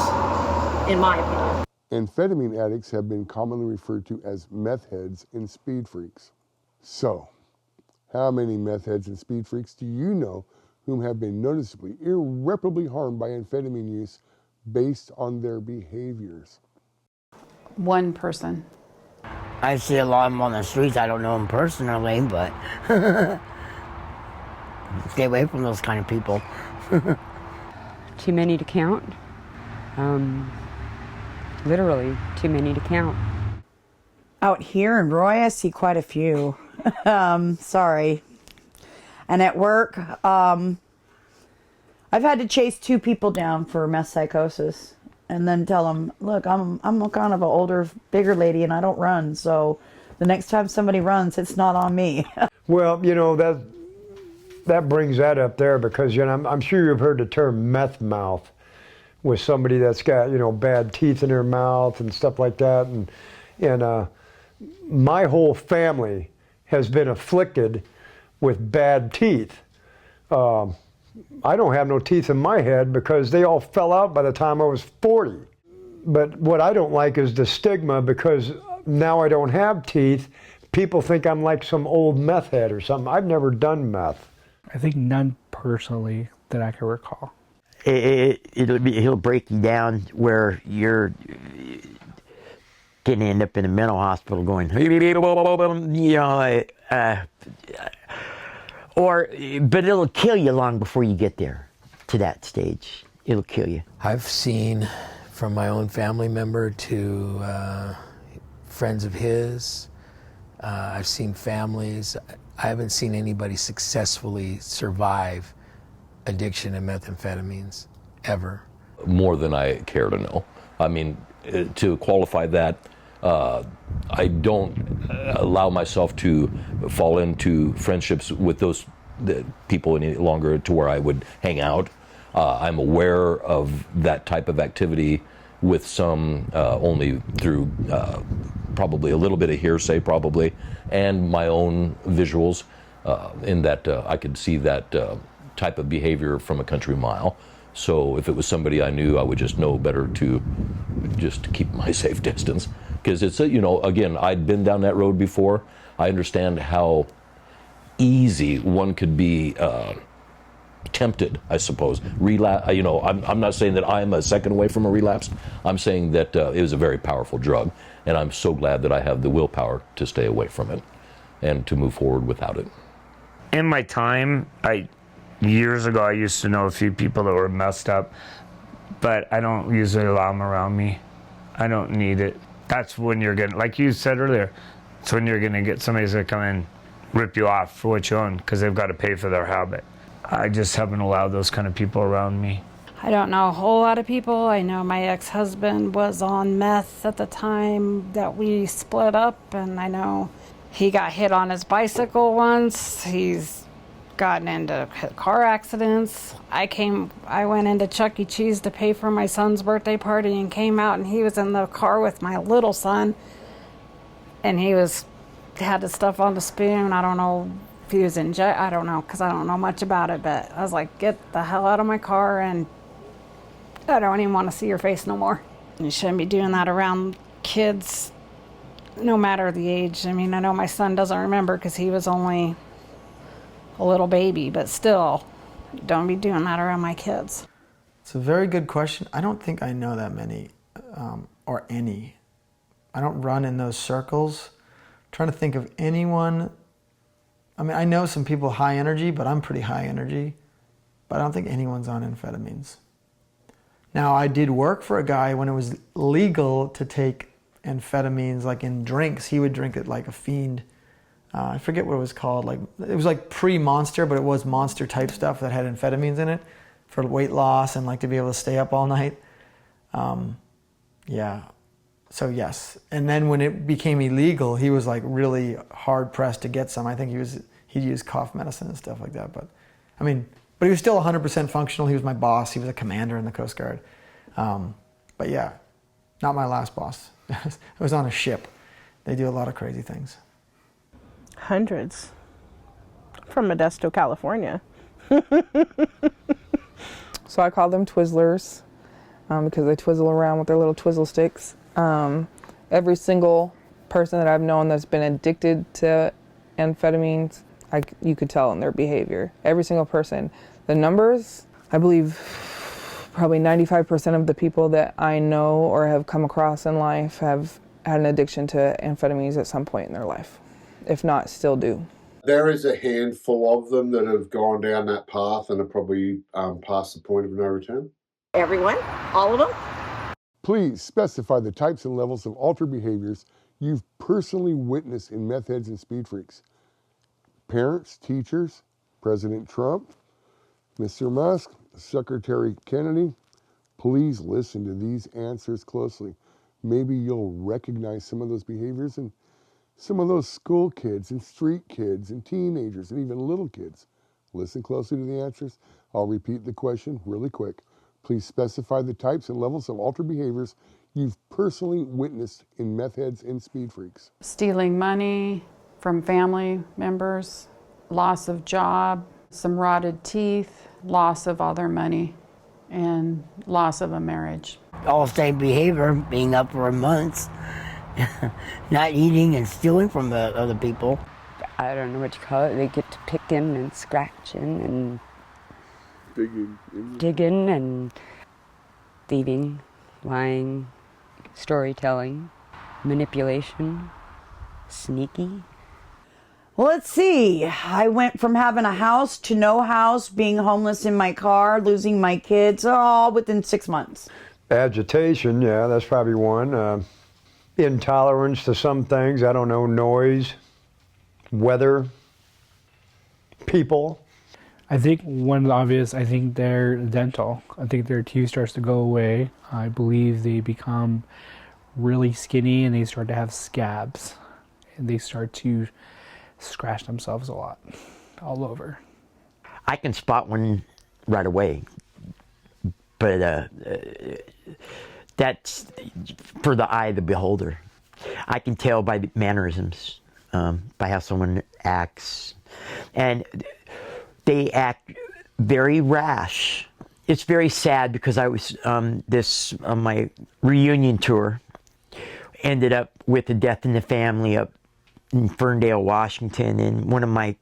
in my opinion. Amphetamine addicts have been commonly referred to as meth heads and speed freaks. So, how many meth heads and speed freaks do you know whom have been noticeably, irreparably harmed by amphetamine use based on their behaviors? 1 person. I see a lot of them on the streets. I don't know them personally, but stay away from those kind of people. Too many to count. Literally, too many to count. Out here in Roy, I see quite a few. Sorry. And at work, I've had to chase 2 people down for meth psychosis and then tell them, look, I'm kind of an older, bigger lady and I don't run. So the next time somebody runs, it's not on me. Well, you know, that brings that up there because, you know, I'm sure you've heard the term meth mouth with somebody that's got, you know, bad teeth in their mouth and stuff like that. And my whole family has been afflicted with bad teeth. I don't have no teeth in my head because they all fell out by the time I was 40. But what I don't like is the stigma because now I don't have teeth. people think I'm like some old meth head or something. I've never done meth. I think none personally that I can recall. He'll break you down where you're going to end up in a mental hospital going, you know, but it'll kill you long before you get there to that stage. It'll kill you. I've seen, from my own family member to friends of his, I've seen families. I haven't seen anybody successfully survive addiction to methamphetamines, ever. More than I care to know. I mean, to qualify that, I don't allow myself to fall into friendships with those people any longer to where I would hang out. I'm aware of that type of activity with some only through probably a little bit of hearsay probably, and my own visuals in that I could see that type of behavior from a country mile. So if it was somebody I knew, I would just know better to just keep my safe distance. Because it's, you know, again, I'd been down that road before. I understand how easy one could be tempted, I suppose. Relapse, you know, I'm not saying that I'm a second away from a relapse. I'm saying that it was a very powerful drug. And I'm so glad that I have the willpower to stay away from it and to move forward without it. In my time, years ago, I used to know a few people that were messed up, but I don't usually allow them around me. I don't need it. That's when you're getting, like you said earlier, it's when you're going to get somebody's going to come in, rip you off for what you own, because they've got to pay for their habit. I just haven't allowed those kind of people around me. I don't know a whole lot of people. I know my ex-husband was on meth at the time that we split up, and I know he got hit on his bicycle once. He's gotten into car accidents. I went into Chuck E. Cheese to pay for my son's birthday party and came out, and he was in the car with my little son, and he had the stuff on the spoon. I don't know if he was in jail. I don't know, because I don't know much about it, but I was like, get the hell out of my car, and I don't even want to see your face no more. You shouldn't be doing that around kids, no matter the age. I mean, I know my son doesn't remember because he was only a little baby, but still, don't be doing that around my kids. It's a very good question. I don't think I know that many, or any. I don't run in those circles. I'm trying to think of anyone. I mean, I know some people high energy, but I'm pretty high energy. But I don't think anyone's on amphetamines. Now, I did work for a guy when it was legal to take amphetamines, like in drinks. He would drink it like a fiend. I forget what it was called. Like, it was like pre-Monster, but it was Monster type stuff that had amphetamines in it for weight loss and like to be able to stay up all night. Yeah. So yes. And then when it became illegal, he was like really hard pressed to get some. I think he used cough medicine and stuff like that. But I mean, but he was still 100% functional. He was my boss. He was a commander in the Coast Guard. But yeah, not my last boss. I was on a ship. They do a lot of crazy things. Hundreds. From Modesto, California. So I call them Twizzlers because they twizzle around with their little twizzle sticks. Every single person that I've known that's been addicted to amphetamines, you could tell in their behavior. Every single person. The numbers, I believe probably 95% of the people that I know or have come across in life have had an addiction to amphetamines at some point in their life. If not, still do. There is a handful of them that have gone down that path and are probably past the point of no return. Everyone? All of them? Please specify the types and levels of altered behaviors you've personally witnessed in meth heads and speed freaks. Parents, teachers, President Trump, Mr. Musk, Secretary Kennedy, please listen to these answers closely. Maybe you'll recognize some of those behaviors in some of those school kids and street kids and teenagers and even little kids. Listen closely to the answers. I'll repeat the question really quick. Please specify the types and levels of altered behaviors you've personally witnessed in meth heads and speed freaks. Stealing money from family members, loss of job, some rotted teeth, loss of all their money, and loss of a marriage. All same behavior, being up for months not eating and stealing from the other people. I don't know what you call it. They get to picking and scratching and digging and thieving, lying, storytelling, manipulation, sneaky. Well, let's see. I went from having a house to no house, being homeless in my car, losing my kids, all within 6 months. Agitation, yeah, that's probably one. Intolerance to some things, I don't know, noise, weather, people. I think one of the obvious, I think they're dental. I think their teeth starts to go away. I believe they become really skinny and they start to have scabs. And they start to scratch themselves a lot, all over. I can spot one right away, but that's for the eye of the beholder. I can tell by the mannerisms, by how someone acts, and they act very rash. It's very sad because I was on my reunion tour, ended up with a death in the family up in Ferndale, Washington, and one of my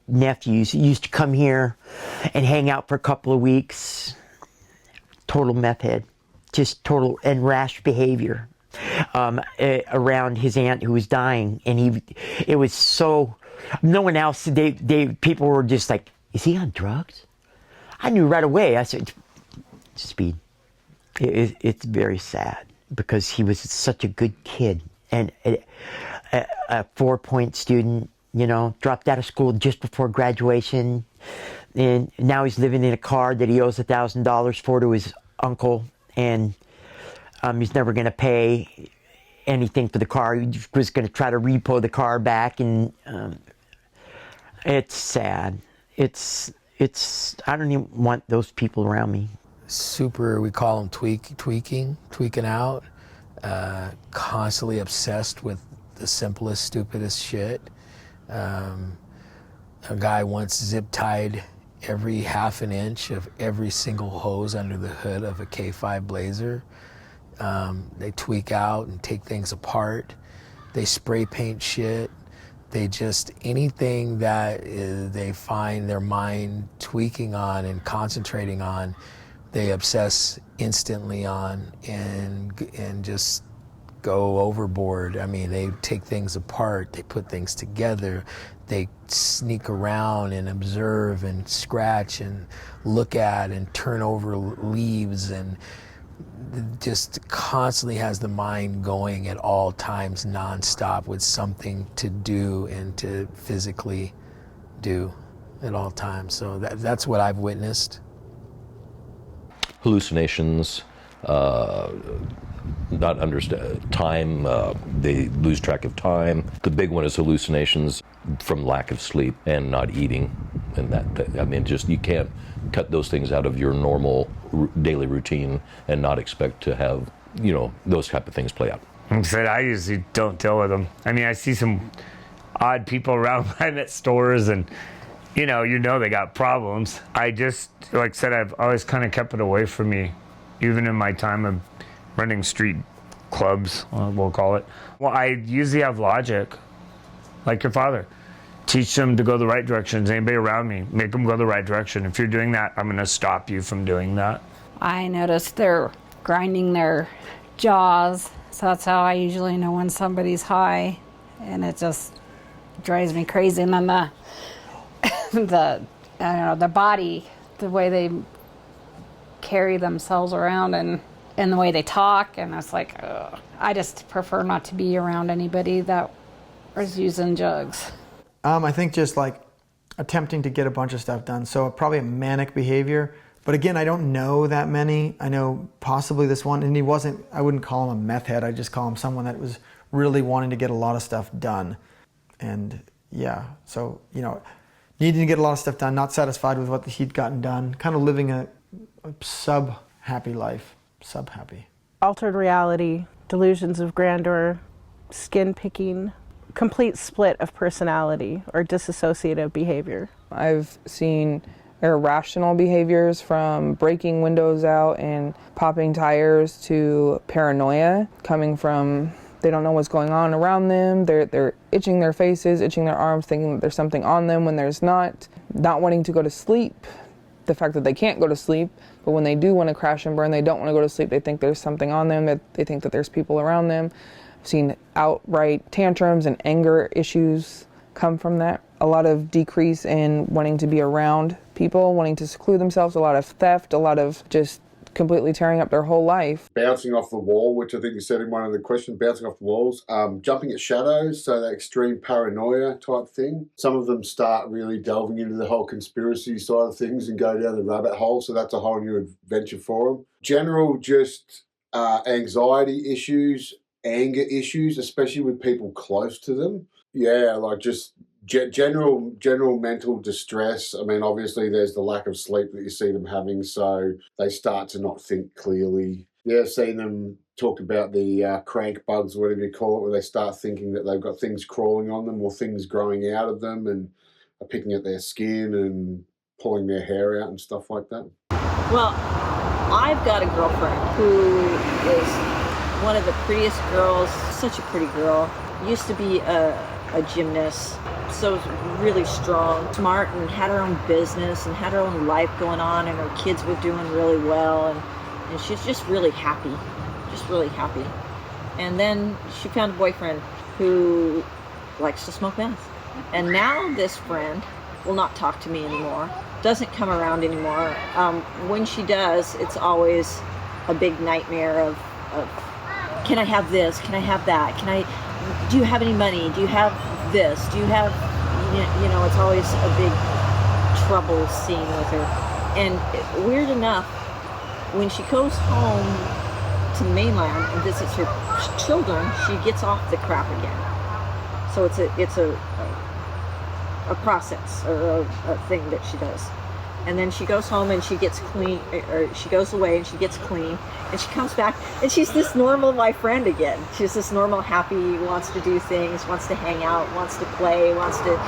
nephews used to come here and hang out for a couple of weeks. Total meth head, just total and rash behavior around his aunt who was dying, and it was so. No one else. People were just like, "Is he on drugs?" I knew right away. I said, "Speed." It's very sad because he was such a good kid and a 4-point student. You know, dropped out of school just before graduation, and now he's living in a car that he owes $1,000 for to his uncle, and he's never going to pay anything for the car. He was going to try to repo the car back, and it's sad. It's I don't even want those people around me. Super, we call them tweaking out, constantly obsessed with the simplest, stupidest shit. A guy once zip-tied every half an inch of every single hose under the hood of a K5 Blazer. They tweak out and take things apart. They spray paint shit. They just, anything that they find their mind tweaking on and concentrating on, they obsess instantly on and just go overboard. I mean, they take things apart, they put things together, they sneak around and observe and scratch and look at and turn over leaves, and just constantly has the mind going at all times, nonstop, with something to do and to physically do at all times. So that's what I've witnessed. Hallucinations, not understand time, they lose track of time. The big one is hallucinations from lack of sleep and not eating, and that I mean, just you can't cut those things out of your normal daily routine and not expect to have, you know, those type of things play out. Like I said, I usually don't deal with them. I mean, I see some odd people around when at stores, and you know they got problems. I just, like I said, I've always kind of kept it away from me, even in my time of running street clubs, we'll call it. Well, I usually have logic, like your father. Teach them to go the right direction. Is anybody around me? Make them go the right direction. If you're doing that, I'm going to stop you from doing that. I noticed they're grinding their jaws, so that's how I usually know when somebody's high, and it just drives me crazy. And then the body, the way they carry themselves around, and the way they talk, and it's like, ugh. I just prefer not to be around anybody that is using drugs. I think just like attempting to get a bunch of stuff done. So probably a manic behavior. But again, I don't know that many. I know possibly this one, and I wouldn't call him a meth head. I just call him someone that was really wanting to get a lot of stuff done. And yeah, so, needing to get a lot of stuff done, not satisfied with what he'd gotten done, kind of living a sub-happy life, sub-happy. Altered reality, delusions of grandeur, skin picking, complete split of personality or dissociative behavior. I've seen irrational behaviors, from breaking windows out and popping tires to paranoia, coming from They don't know what's going on around them. They're itching their faces, itching their arms, thinking that there's something on them when there's not wanting to go to sleep. The fact that they can't go to sleep, but when they do want to crash and burn, they don't want to go to sleep. They think there's something on them, that they think that there's people around them. I've seen outright tantrums and anger issues come from that. A lot of decrease in wanting to be around people, wanting to seclude themselves, a lot of theft, a lot of just completely tearing up their whole life. Bouncing off the wall, which I think you said in one of the questions, bouncing off the walls, jumping at shadows, so that extreme paranoia type thing. Some of them start really delving into the whole conspiracy side of things and go down the rabbit hole, so that's a whole new adventure for them. General just anxiety issues, anger issues, especially with people close to them. Yeah, like just general mental distress. I mean, obviously there's the lack of sleep that you see them having, so they start to not think clearly. Yeah, I've seen them talk about the crank bugs, whatever you call it, where they start thinking that they've got things crawling on them or things growing out of them and are picking at their skin and pulling their hair out and stuff like that. Well, I've got a girlfriend who is one of the prettiest girls, such a pretty girl. Used to be a gymnast, so really strong, smart, and had her own business and had her own life going on, and her kids were doing really well, and she's just really happy. And then she found a boyfriend who likes to smoke meth. And now this friend will not talk to me anymore, doesn't come around anymore. When she does, it's always a big nightmare of can I have this? Can I have that? Do you have any money? Do you have this? Do you have, you know, it's always a big trouble scene with her. And weird enough, when she goes home to the mainland and visits her children, she gets off the crap again. So it's a process or a thing that she does. And then she goes home and she gets clean, or she goes away and she gets clean, and she comes back and she's this normal my friend again. She's this normal, happy, wants to do things, wants to hang out, wants to play, wants to,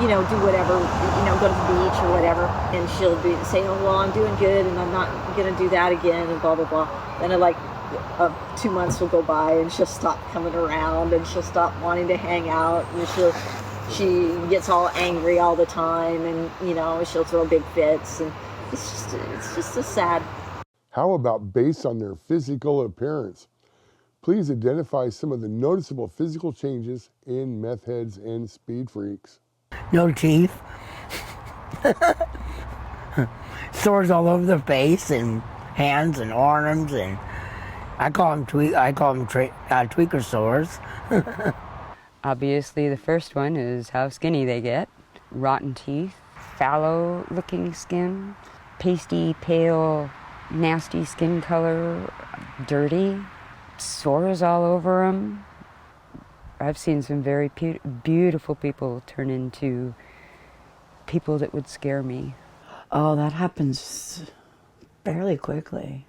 you know, do whatever, you know, go to the beach or whatever. And she'll be saying, oh, well, I'm doing good and I'm not going to do that again and blah, blah, blah. Then 2 months will go by and she'll stop coming around and she'll stop wanting to hang out, and she gets all angry all the time, and, you know, she'll throw big fits, and it's just a sad. How about based on their physical appearance? Please identify some of the noticeable physical changes in meth heads and speed freaks. No teeth. Sores all over the face and hands and arms, and I call them tweaker sores. Obviously, the first one is how skinny they get. Rotten teeth, fallow-looking skin, pasty, pale, nasty skin color, dirty, sores all over them. I've seen some very beautiful people turn into people that would scare me. Oh, that happens fairly quickly.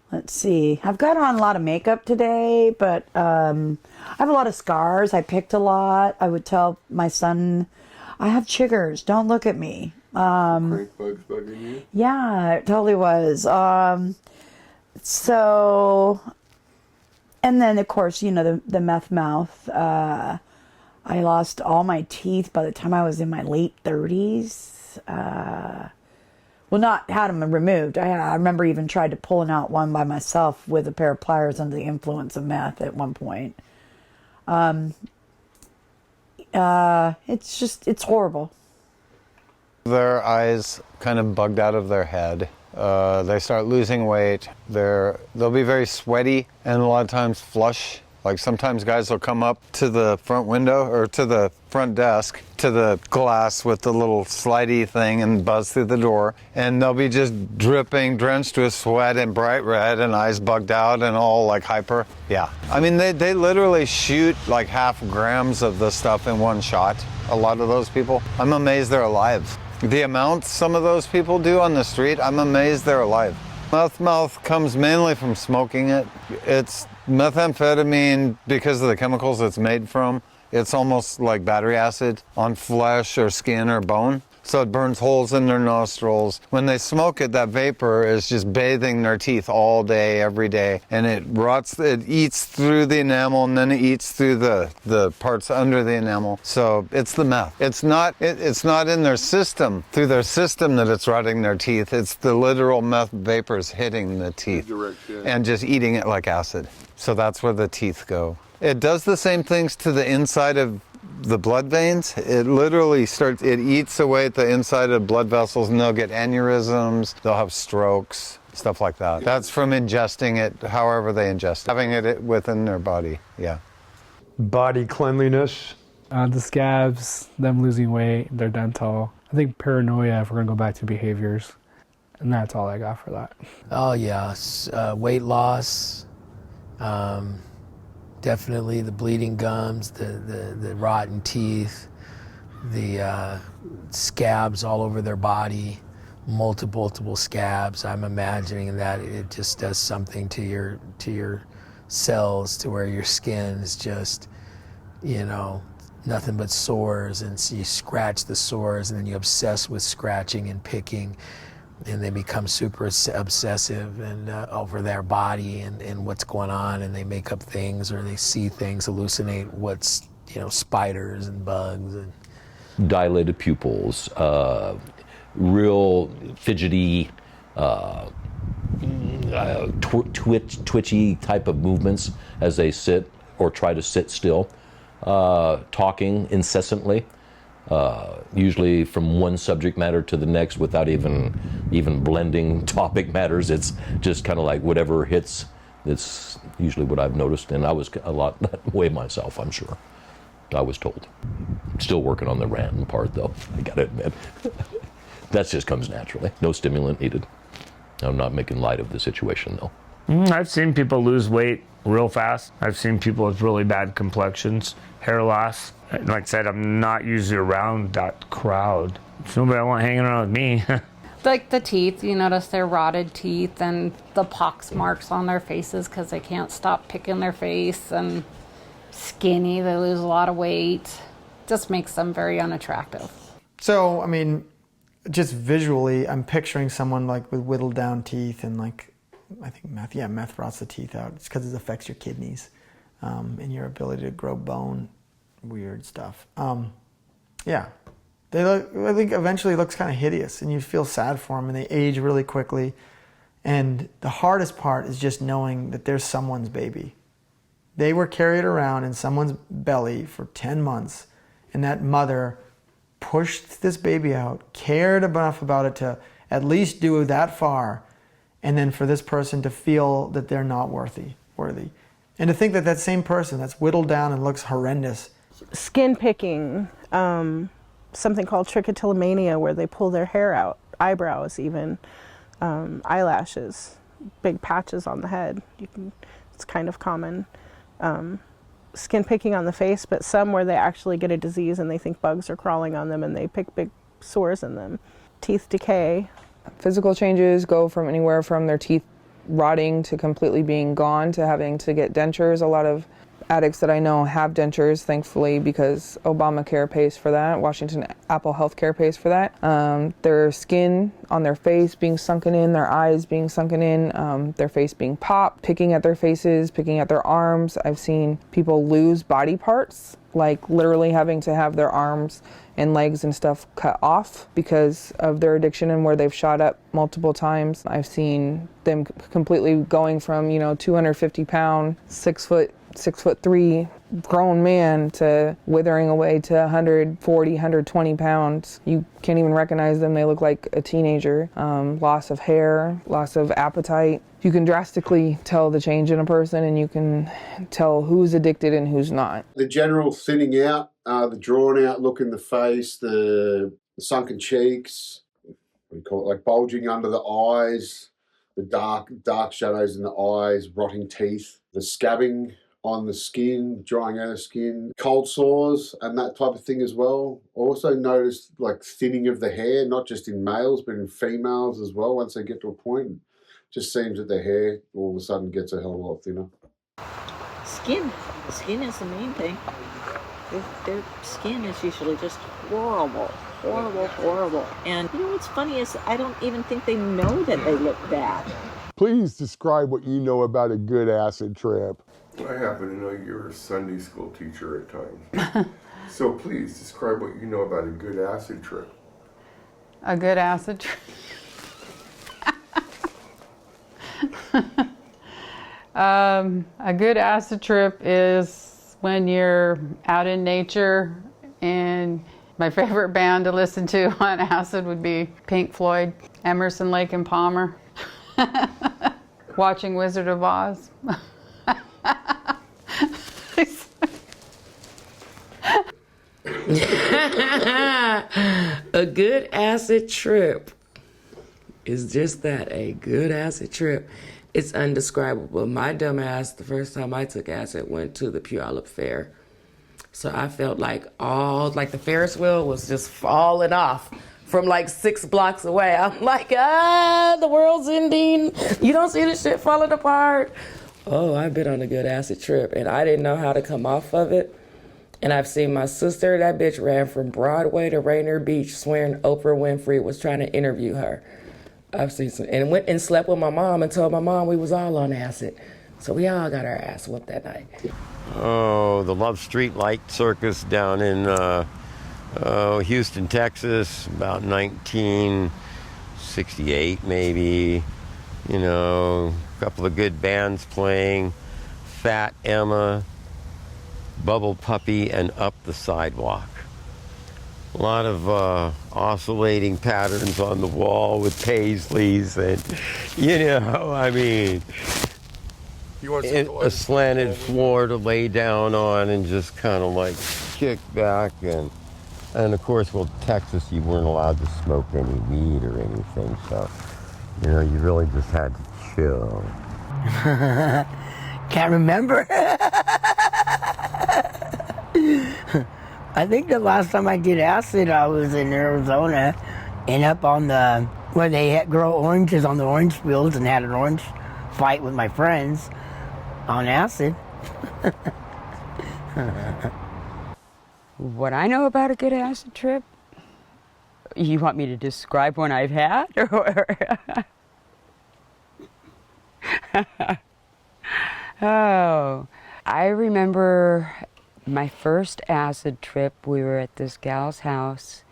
Let's see. I've got on a lot of makeup today, but I have a lot of scars. I picked a lot. I would tell my son, I have chiggers. Don't look at me. Crank bugs bugging you? Yeah, it totally was. So, and then of course, you know, the meth mouth. I lost all my teeth by the time I was in my late 30s. Well, not had them removed. I remember even tried to pulling out one by myself with a pair of pliers under the influence of meth at one point. It's horrible. Their eyes kind of bugged out of their head. They start losing weight. They'll be very sweaty and a lot of times flush. Like sometimes guys will come up to the front window or to the front desk, to the glass with the little slidey thing and buzz through the door. And they'll be just dripping, drenched with sweat and bright red and eyes bugged out and all like hyper. Yeah. I mean, they literally shoot like 0.5 grams of the stuff in one shot. A lot of those people. I'm amazed they're alive. The amount some of those people do on the street, I'm amazed they're alive. Meth mouth comes mainly from smoking it. It's methamphetamine because of the chemicals it's made from. It's almost like battery acid on flesh or skin or bone. So it burns holes in their nostrils. When they smoke it, that vapor is just bathing their teeth all day, every day. And it rots, it eats through the enamel, and then it eats through the parts under the enamel. So it's the meth. It's not in their system, through their system, that it's rotting their teeth. It's the literal meth vapors hitting the teeth and just eating it like acid. So that's where the teeth go. It does the same things to the inside of the blood veins. It literally it eats away at the inside of blood vessels, and they'll get aneurysms, they'll have strokes, stuff like that. That's from ingesting it, however they ingest it, having it within their body, yeah. Body cleanliness. The scabs, them losing weight, their dental. I think paranoia, if we're going to go back to behaviors. And that's all I got for that. Oh, yeah. Weight loss. Definitely the bleeding gums, the rotten teeth, the scabs all over their body, multiple scabs. I'm imagining that it just does something to your cells, to where your skin is just, nothing but sores, and so you scratch the sores, and then you obsess with scratching and picking. And they become super obsessive and over their body and what's going on, and they make up things, or they see things, hallucinate what's, spiders and bugs. And dilated pupils, real fidgety, twitchy type of movements as they sit or try to sit still, talking incessantly. Usually from one subject matter to the next without even blending topic matters. It's just kind of like whatever hits. It's usually what I've noticed, and I was a lot that way myself, I'm sure. I was told. Still working on the ranting part, though, I gotta admit. That just comes naturally. No stimulant needed. I'm not making light of the situation, though. I've seen people lose weight real fast. I've seen people with really bad complexions, hair loss. Like I said, I'm not usually around that crowd. There's nobody I want hanging around with me. Like the teeth, you notice their rotted teeth and the pox marks on their faces because they can't stop picking their face, and skinny, they lose a lot of weight. Just makes them very unattractive. So, I mean, just visually, I'm picturing someone like with whittled down teeth, and like, I think meth rots the teeth out. It's because it affects your kidneys and your ability to grow bone. Weird stuff. They look, I think eventually looks kind of hideous, and you feel sad for them, and they age really quickly. And the hardest part is just knowing that there's someone's baby. They were carried around in someone's belly for 10 months, and that mother pushed this baby out, cared enough about it to at least do that far, and then for this person to feel that they're not worthy. And to think that that same person that's whittled down and looks horrendous. Skin picking, something called trichotillomania, where they pull their hair out, eyebrows even, eyelashes, big patches on the head. It's kind of common. Skin picking on the face, but some where they actually get a disease and they think bugs are crawling on them and they pick big sores in them. Teeth decay. Physical changes go from anywhere from their teeth rotting to completely being gone to having to get dentures. A lot of addicts that I know have dentures, thankfully, because Obamacare pays for that. Washington Apple Healthcare pays for that. Their skin on their face being sunken in, their eyes being sunken in, their face being popped, picking at their faces, picking at their arms. I've seen people lose body parts, like literally having to have their arms and legs and stuff cut off because of their addiction and where they've shot up multiple times. I've seen them completely going from, 250 pound, 6'3" grown man to withering away to 140, 120 pounds. You can't even recognize them. They look like a teenager. Loss of hair, loss of appetite. You can drastically tell the change in a person, and you can tell who's addicted and who's not. The general thinning out, the drawn out look in the face, the sunken cheeks, what do you call it, like bulging under the eyes, the dark shadows in the eyes, rotting teeth, the scabbing on the skin, drying out of skin, cold sores and that type of thing as well. Also noticed like thinning of the hair, not just in males but in females as well. Once they get to a point, it just seems that their hair all of a sudden gets a hell of a lot thinner. Skin is the main thing. their skin is usually just horrible, horrible, horrible. And you know what's funny is I don't even think they know that they look bad. Please describe what you know about a good acid trip. I happen to know you're a Sunday school teacher at times. So please describe what you know about a good acid trip. A good acid trip. A good acid trip is when you're out in nature, and my favorite band to listen to on acid would be Pink Floyd, Emerson, Lake and Palmer, watching Wizard of Oz. A good acid trip is just that, a good acid trip. It's undescribable. My dumb ass, the first time I took acid, went to the Puyallup Fair. So I felt like the Ferris wheel was just falling off from like 6 blocks away. I'm like, the world's ending. You don't see this shit falling apart. Oh, I've been on a good acid trip, and I didn't know how to come off of it. And I've seen my sister, that bitch ran from Broadway to Rainier Beach swearing Oprah Winfrey was trying to interview her. I've seen some, and went and slept with my mom and told my mom we was all on acid. So we all got our ass whooped that night. Oh, the Love Street Light Circus down in Houston, Texas, about 1968 maybe. You know, a couple of good bands playing. Fat Emma, Bubble Puppy, and Up the Sidewalk. A lot of oscillating patterns on the wall with paisleys and, you know, I mean, a slanted floor to lay down on and just kind of like kick back. And of course, well, Texas, you weren't allowed to smoke any weed or anything. So, you know, you really just had to chill. Can't remember. I think the last time I did acid, I was in Arizona and up on where they grow oranges on the orange fields, and had an orange fight with my friends on acid. What I know about a good acid trip? You want me to describe one I've had? Oh, I remember my first acid trip. We were at this gal's house,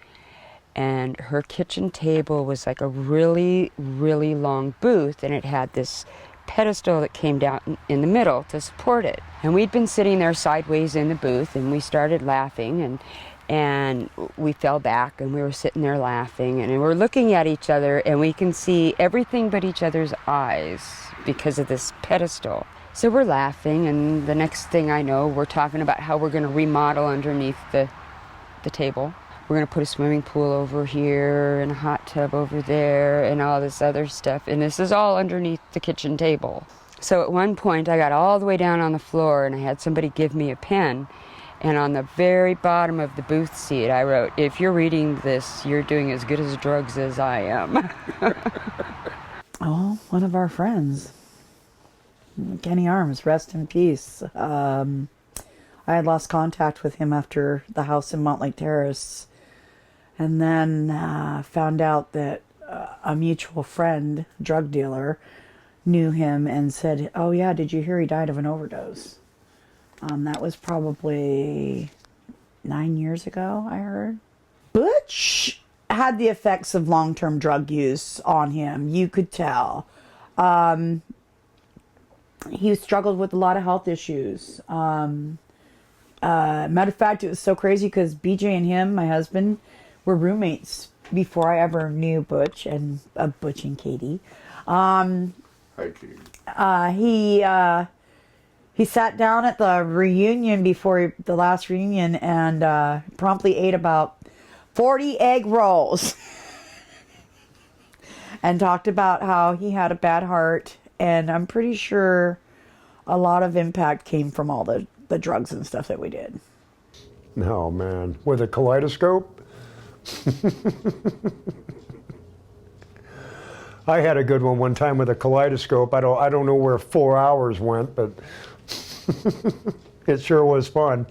and her kitchen table was like a really, really long booth, and it had this pedestal that came down in the middle to support it. And we'd been sitting there sideways in the booth, and we started laughing, and we fell back, and we were sitting there laughing, and we're looking at each other, and we can see everything but each other's eyes because of this pedestal. So we're laughing, and the next thing I know, we're talking about how we're going to remodel underneath the table. We're going to put a swimming pool over here and a hot tub over there and all this other stuff. And this is all underneath the kitchen table. So at one point, I got all the way down on the floor, and I had somebody give me a pen. And on the very bottom of the booth seat, I wrote, "If you're reading this, you're doing as good as drugs as I am." Oh, one of our friends. Kenny Arms, rest in peace. I had lost contact with him after the house in Montlake Terrace, and then found out that a mutual friend, drug dealer, knew him and said, "Oh yeah, did you hear he died of an overdose?" That was probably 9 years ago, I heard. Butch had the effects of long-term drug use on him. You could tell. He struggled with a lot of health issues. Matter of fact, it was so crazy because BJ and him, my husband, were roommates before I ever knew Butch and Katie. Hi, Katie. He sat down at the reunion before the last reunion and promptly ate about 40 egg rolls and talked about how he had a bad heart. And I'm pretty sure a lot of impact came from all the drugs and stuff that we did. Oh, man. With a kaleidoscope? I had a good one time with a kaleidoscope. I don't know where 4 hours went, but it sure was fun.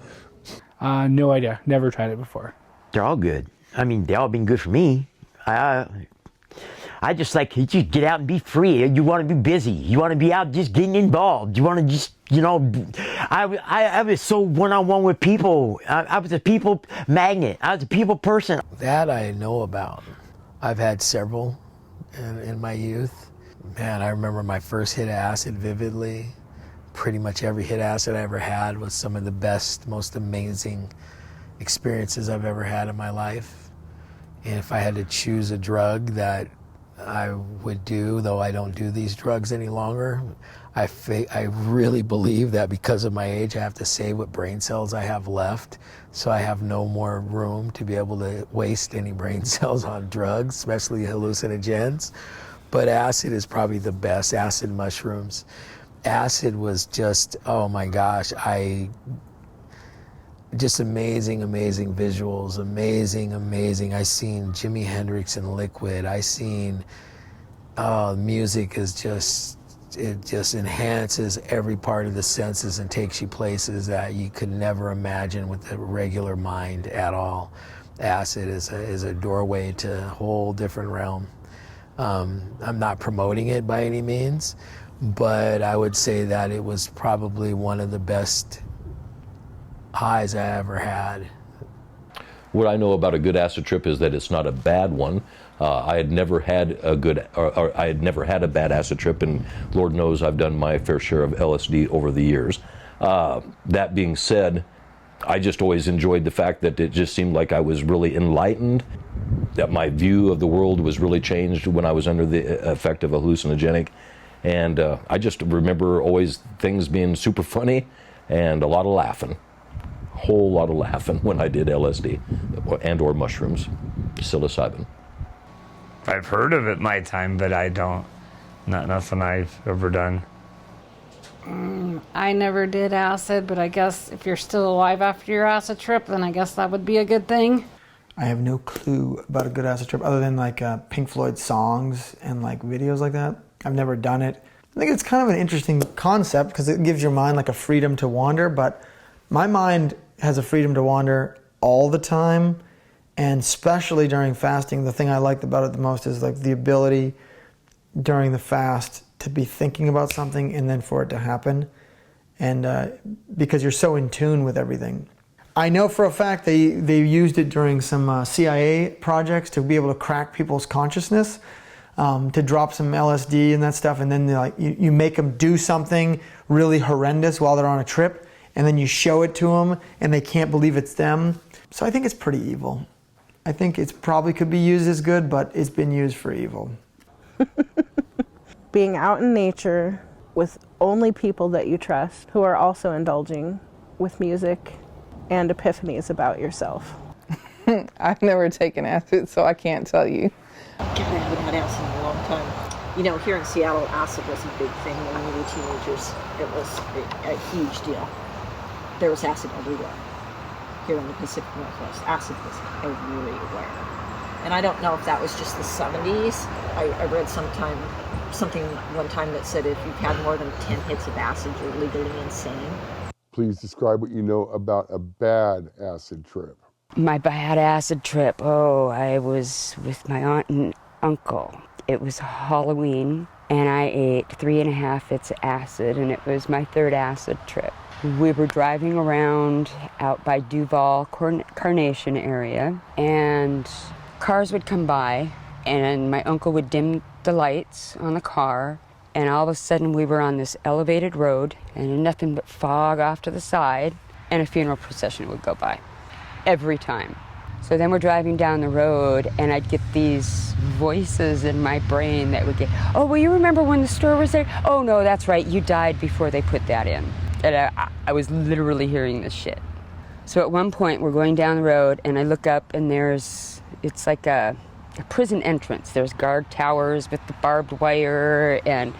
No idea. Never tried it before. They're all good. I mean, they all been good for me. I just like you just get out and be free. You want to be busy. You want to be out just getting involved. You want to just, you know, I was so one-on-one with people. I was a people magnet. I was a people person. That I know about. I've had several in my youth. Man, I remember my first hit of acid vividly. Pretty much every hit of acid I ever had was some of the best, most amazing experiences I've ever had in my life. And if I had to choose a drug that I would do, though I don't do these drugs any longer, I really believe that because of my age, I have to save what brain cells I have left, so I have no more room to be able to waste any brain cells on drugs, especially hallucinogens. But acid is probably the best, acid mushrooms. Acid was just, oh my gosh, just amazing, amazing visuals, amazing. I seen Jimi Hendrix in liquid. I seen, music is just, it just enhances every part of the senses and takes you places that you could never imagine with the regular mind at all. Acid is a doorway to a whole different realm. I'm not promoting it by any means, but I would say that it was probably one of the best highs I ever had. What I know about a good acid trip is that it's not a bad one. I had never had a good, or I had never had a bad acid trip, and Lord knows I've done my fair share of LSD over the years. That being said, I just always enjoyed the fact that it just seemed like I was really enlightened, that my view of the world was really changed when I was under the effect of a hallucinogenic. And I just remember always things being super funny and a lot of laughing. Whole lot of laughing when I did LSD and or mushrooms, psilocybin. I've heard of it my time, but I don't. Nothing I've ever done. I never did acid, but I guess if you're still alive after your acid trip, then I guess that would be a good thing. I have no clue about a good acid trip other than like Pink Floyd songs and like videos like that. I've never done it. I think it's kind of an interesting concept because it gives your mind like a freedom to wander, but my mind has a freedom to wander all the time, and especially during fasting. The thing I liked about it the most is like the ability during the fast to be thinking about something and then for it to happen, and because you're so in tune with everything. I know for a fact they used it during some CIA projects to be able to crack people's consciousness, to drop some LSD and that stuff, and then you make them do something really horrendous while they're on a trip, and then you show it to them and they can't believe it's them. So I think it's pretty evil. I think it's probably could be used as good, but it's been used for evil. Being out in nature with only people that you trust who are also indulging with music and epiphanies about yourself. I've never taken acid, so I can't tell you. God, I haven't had acid in a long time. You know, here in Seattle, acid was a big thing when we were teenagers. It was a huge deal. There was acid everywhere. Here in the Pacific Northwest, acid was everywhere. And I don't know if that was just the 70s. I read something one time that said if you've had more than 10 hits of acid, you're legally insane. Please describe what you know about a bad acid trip. My bad acid trip. Oh, I was with my aunt and uncle. It was Halloween, and I ate 3.5 hits of acid, and it was my third acid trip. We were driving around out by Duval, Carnation area, and cars would come by, and my uncle would dim the lights on the car, and all of a sudden we were on this elevated road, and nothing but fog off to the side, and a funeral procession would go by. Every time. So then we're driving down the road, and I'd get these voices in my brain that would get, oh, well, you remember when the store was there? Oh, no, that's right, you died before they put that in. And I was literally hearing this shit. So at one point, we're going down the road, and I look up, and it's like a prison entrance. There's guard towers with the barbed wire, and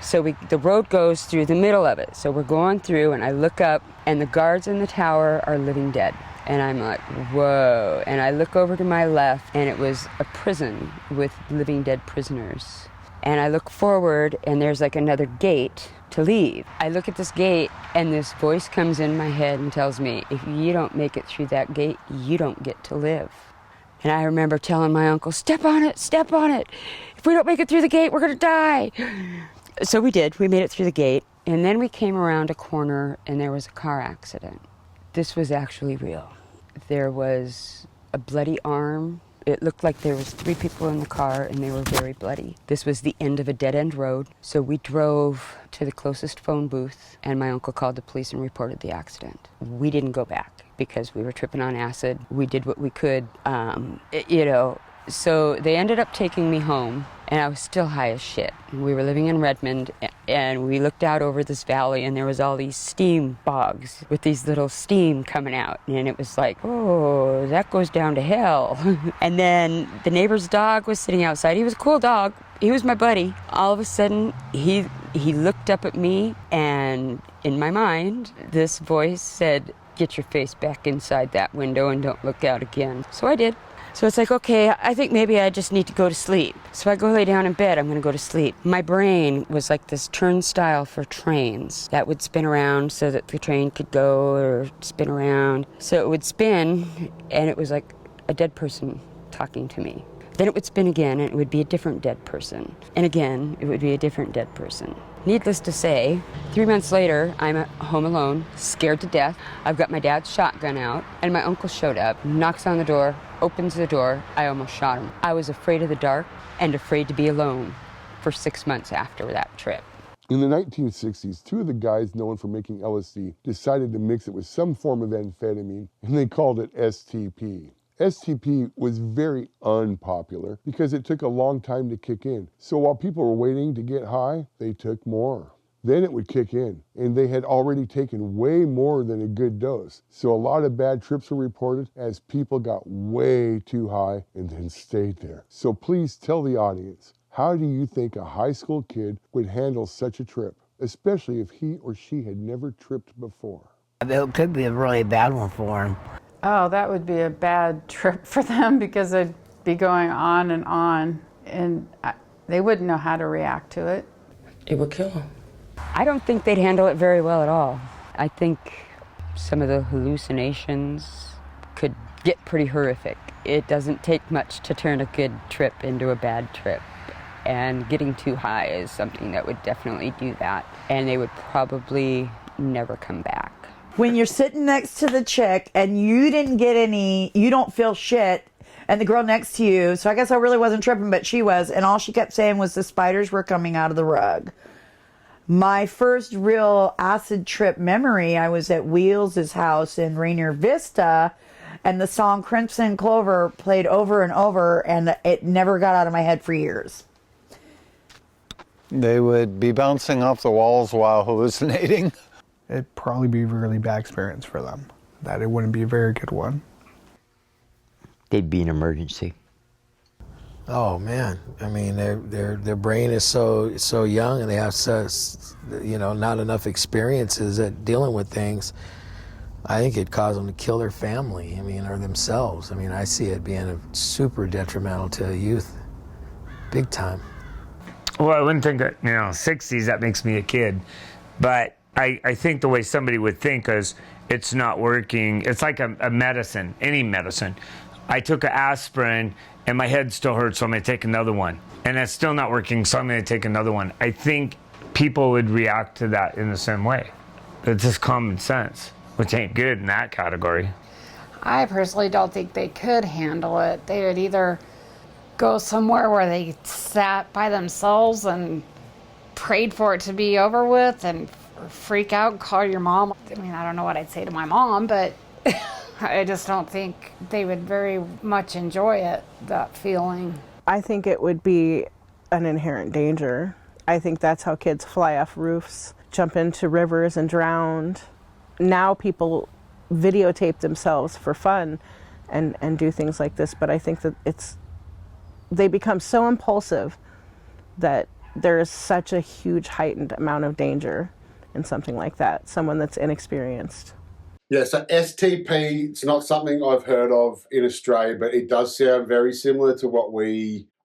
so the road goes through the middle of it. So we're going through, and I look up, and the guards in the tower are living dead. And I'm like, whoa. And I look over to my left, and it was a prison with living dead prisoners. And I look forward, and there's like another gate to leave. I look at this gate, and this voice comes in my head and tells me, if you don't make it through that gate, you don't get to live. And I remember telling my uncle, step on it, step on it. If we don't make it through the gate, we're gonna die. So we did, we made it through the gate, and then we came around a corner and there was a car accident. This was actually real. There was a bloody arm. It looked like there was 3 people in the car and they were very bloody. This was the end of a dead-end road. So we drove to the closest phone booth and my uncle called the police and reported the accident. We didn't go back because we were tripping on acid. We did what we could, So they ended up taking me home and I was still high as shit. We were living in Redmond and we looked out over this valley and there was all these steam bogs with these little steam coming out. And it was like, oh, that goes down to hell. And then the neighbor's dog was sitting outside. He was a cool dog. He was my buddy. All of a sudden, he looked up at me and in my mind, this voice said, get your face back inside that window and don't look out again. So I did. So it's like, okay, I think maybe I just need to go to sleep. So I go lay down in bed, I'm gonna go to sleep. My brain was like this turnstile for trains that would spin around so that the train could go or spin around. So it would spin and it was like a dead person talking to me. Then it would spin again and it would be a different dead person. And again, it would be a different dead person. Needless to say, 3 months later, I'm at home alone, scared to death. I've got my dad's shotgun out, and my uncle showed up, knocks on the door, opens the door. I almost shot him. I was afraid of the dark and afraid to be alone for 6 months after that trip. In the 1960s, 2 of the guys known for making LSD decided to mix it with some form of amphetamine, and they called it STP. STP was very unpopular because it took a long time to kick in. So while people were waiting to get high, they took more. Then it would kick in, and they had already taken way more than a good dose. So a lot of bad trips were reported as people got way too high and then stayed there. So please tell the audience, how do you think a high school kid would handle such a trip, especially if he or she had never tripped before? It could be a really bad one for them. Oh, that would be a bad trip for them because they'd be going on, and they wouldn't know how to react to it. It would kill them. I don't think they'd handle it very well at all. I think some of the hallucinations could get pretty horrific. It doesn't take much to turn a good trip into a bad trip. And getting too high is something that would definitely do that. And they would probably never come back. When you're sitting next to the chick and you don't feel shit, and the girl next to you, so I guess I really wasn't tripping, but she was, and all she kept saying was the spiders were coming out of the rug. My first real acid trip memory, I was at Wheels' house in Rainier Vista, and the song Crimson Clover played over and over, and it never got out of my head for years. They would be bouncing off the walls while hallucinating. It'd probably be a really bad experience for them. That it wouldn't be a very good one. They'd be an emergency. Oh man, I mean, their brain is so young, and they have not enough experiences at dealing with things. I think it'd cause them to kill their family. I mean, or themselves. I mean, I see it being super detrimental to youth, big time. Well, I wouldn't think that 60s that makes me a kid, but I think the way somebody would think is it's not working. It's like a medicine, any medicine. I took an aspirin and my head still hurts, so I'm going to take another one. And that's still not working, so I'm going to take another one. I think people would react to that in the same way. It's just common sense, which ain't good in that category. I personally don't think they could handle it. They would either go somewhere where they sat by themselves and prayed for it to be over with and freak out, call your mom. I mean, I don't know what I'd say to my mom, but I just don't think they would very much enjoy it, that feeling. I think it would be an inherent danger. I think that's how kids fly off roofs, jump into rivers and drown. Now people videotape themselves for fun and do things like this, but I think that they become so impulsive that there is such a huge heightened amount of danger in something like that, someone that's inexperienced. Yeah, so STP, it's not something I've heard of in Australia, but it does sound very similar to what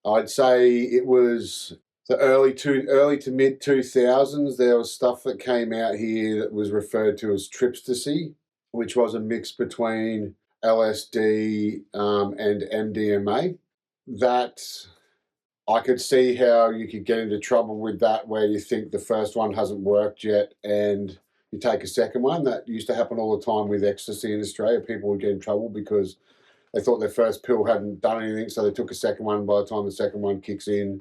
I'd say it was the early to mid 2000s, there was stuff that came out here that was referred to as tripstasy, which was a mix between LSD and MDMA. That I could see how you could get into trouble with that, where you think the first one hasn't worked yet and you take a second one. That used to happen all the time with ecstasy in Australia. People would get in trouble because they thought their first pill hadn't done anything, so they took a second one. By the time the second one kicks in,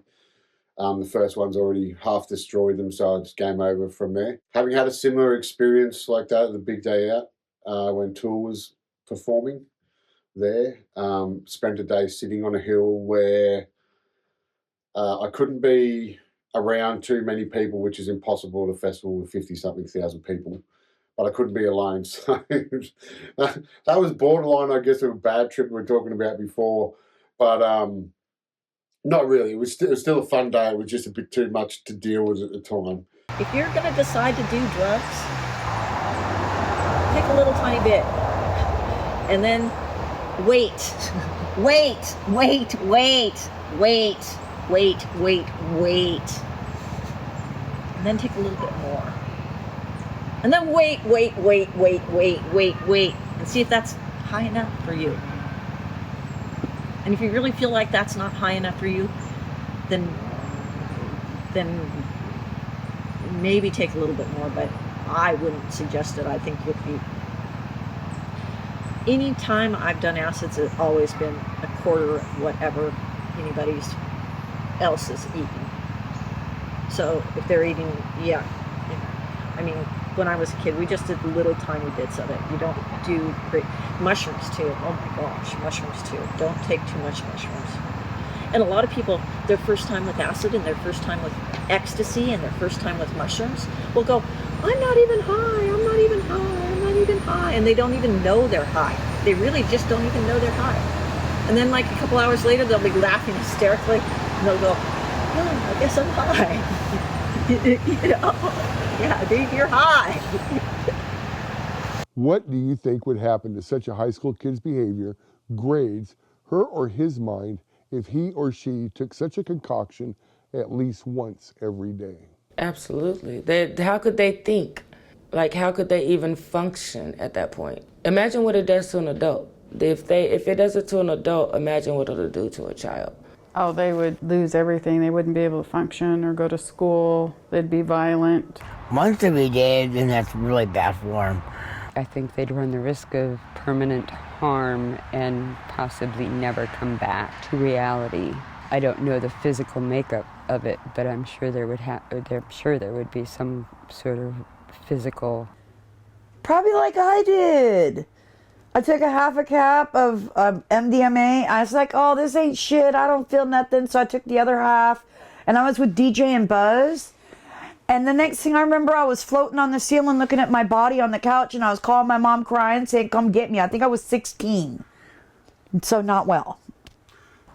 the first one's already half destroyed them, so it's game over from there. Having had a similar experience like that at the Big Day Out, when Tool was performing there, spent a day sitting on a hill where I couldn't be around too many people, which is impossible at a festival with 50-something thousand people, but I couldn't be alone. So that was borderline, I guess, of a bad trip we were talking about before, but not really. It was still a fun day. It was just a bit too much to deal with at the time. If you're going to decide to do drugs, take a little tiny bit and then wait, and then take a little bit more. And then wait, and see if that's high enough for you. And if you really feel like that's not high enough for you, then maybe take a little bit more, but I wouldn't suggest it. I think you'll be... Any time I've done acids, it's always been a quarter of whatever anybody else is eating. So if they're eating, yeah. I mean, when I was a kid, we just did little tiny bits of it. You don't do great... Mushrooms too. Oh my gosh, mushrooms too. Don't take too much mushrooms. And a lot of people, their first time with acid and their first time with ecstasy and their first time with mushrooms will go, I'm not even high, I'm not even high, I'm not even high. And they don't even know they're high. They really just don't even know they're high. And then like a couple hours later, they'll be laughing hysterically and they'll go, oh, I guess I'm high. You know? Yeah, dude, you're high. What do you think would happen to such a high school kid's behavior, grades, her or his mind, if he or she took such a concoction at least once every day? Absolutely. How could they think? Like, how could they even function at that point? Imagine what it does to an adult. If it does it to an adult, imagine what it'll do to a child. Oh, they would lose everything. They wouldn't be able to function or go to school. They'd be violent. Once they did, then that's really bad for them. I think they'd run the risk of permanent harm and possibly never come back to reality. I don't know the physical makeup of it, but I'm sure there would be some sort of physical. Probably like I did. I took a half a cap of MDMA. I was like, oh, this ain't shit. I don't feel nothing. So I took the other half, and I was with DJ and Buzz. And the next thing I remember, I was floating on the ceiling looking at my body on the couch, and I was calling my mom crying, saying, come get me. I think I was 16. So not well.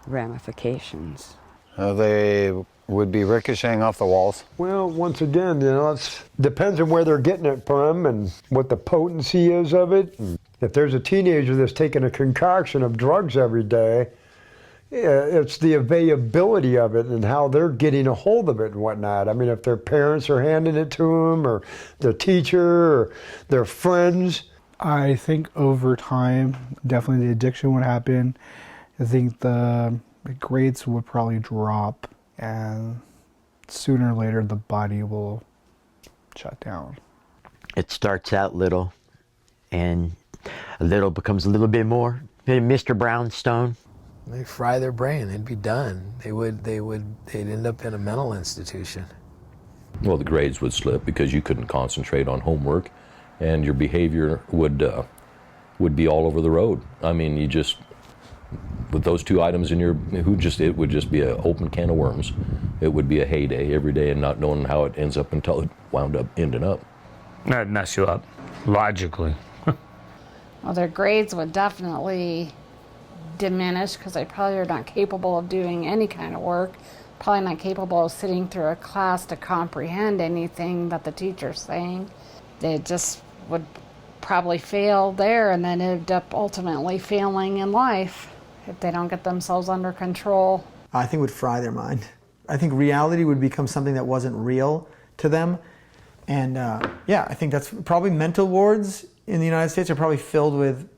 Ramifications. They would be ricocheting off the walls. Well, once again, it depends on where they're getting it from and what the potency is of it. And if there's a teenager that's taking a concoction of drugs every day, it's the availability of it and how they're getting a hold of it and whatnot. I mean, if their parents are handing it to them, or their teacher, or their friends. I think over time, definitely the addiction would happen. I think the grades would probably drop, and sooner or later the body will shut down. It starts out little, and a little becomes a little bit more. Mr. Brownstone. They fry their brain, they'd be done. They'd end up in a mental institution. Well, the grades would slip because you couldn't concentrate on homework, and your behavior would be all over the road. I mean, you just, with those two items in it would just be an open can of worms. It would be a heyday every day, and not knowing how it ends up until it wound up ending up. That'd mess you up, logically. Well, their grades would definitely diminish because they probably are not capable of doing any kind of work, probably not capable of sitting through a class to comprehend anything that the teacher's saying. They just would probably fail there and then end up ultimately failing in life if they don't get themselves under control. I think it would fry their mind. I think reality would become something that wasn't real to them. And yeah, I think that's probably mental wards in the United States are probably filled with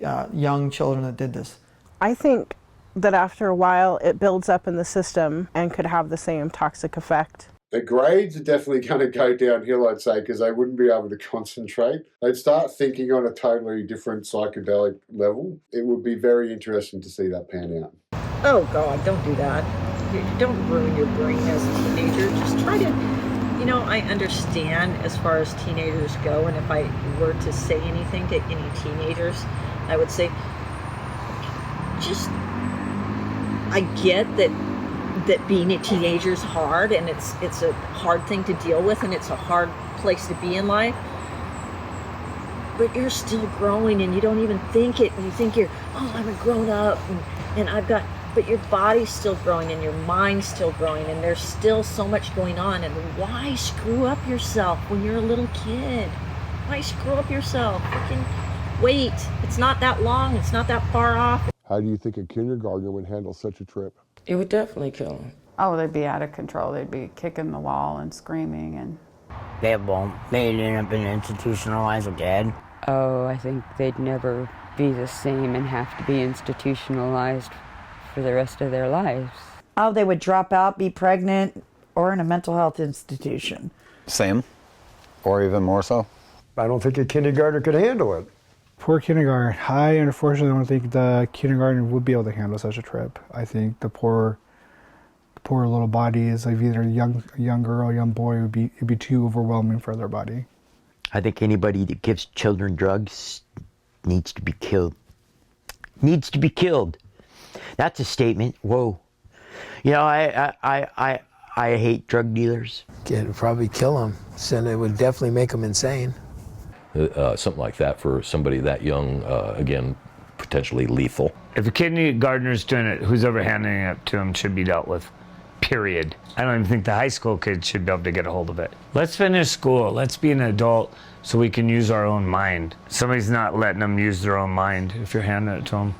young children that did this. I think that after a while it builds up in the system and could have the same toxic effect. The grades are definitely going to go downhill, I'd say, because they wouldn't be able to concentrate. They'd start thinking on a totally different psychedelic level. It would be very interesting to see that pan out. Oh God, don't do that. Don't ruin your brain as a teenager. Just try to, I understand as far as teenagers go, and if I were to say anything to any teenagers, I would say, I get that being a teenager is hard, and it's a hard thing to deal with, and it's a hard place to be in life. But you're still growing, and you don't even think it. You think I'm a grown up, and I've got. But your body's still growing, and your mind's still growing, and there's still so much going on. And why screw up yourself when you're a little kid? Why screw up yourself? Freaking wait! It's not that long. It's not that far off. How do you think a kindergartner would handle such a trip? It would definitely kill them. Oh, they'd be out of control. They'd be kicking the wall and screaming, and They'd end up being institutionalized or dead. Oh, I think they'd never be the same and have to be institutionalized for the rest of their lives. Oh, they would drop out, be pregnant, or in a mental health institution. Same, or even more so. I don't think a kindergartner could handle it. Poor kindergarten. I unfortunately don't think the kindergarten would be able to handle such a trip. I think the poor little bodies of either a young girl, young boy, it'd be too overwhelming for their body. I think anybody that gives children drugs needs to be killed. Needs to be killed. That's a statement. Whoa. I hate drug dealers. It'd probably kill them. So it would definitely make them insane. Something like that for somebody that young, again, potentially lethal. If a kindergartner's doing it, who's ever handing it to him should be dealt with. Period. I don't even think the high school kids should be able to get a hold of it. Let's finish school. Let's be an adult so we can use our own mind. Somebody's not letting them use their own mind if you're handing it to them.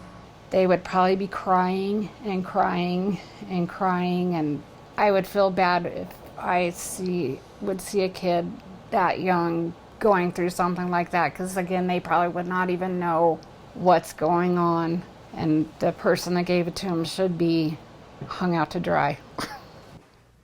They would probably be crying and crying and crying, and I would feel bad if I would see a kid that young going through something like that, because again, they probably would not even know what's going on, and the person that gave it to them should be hung out to dry.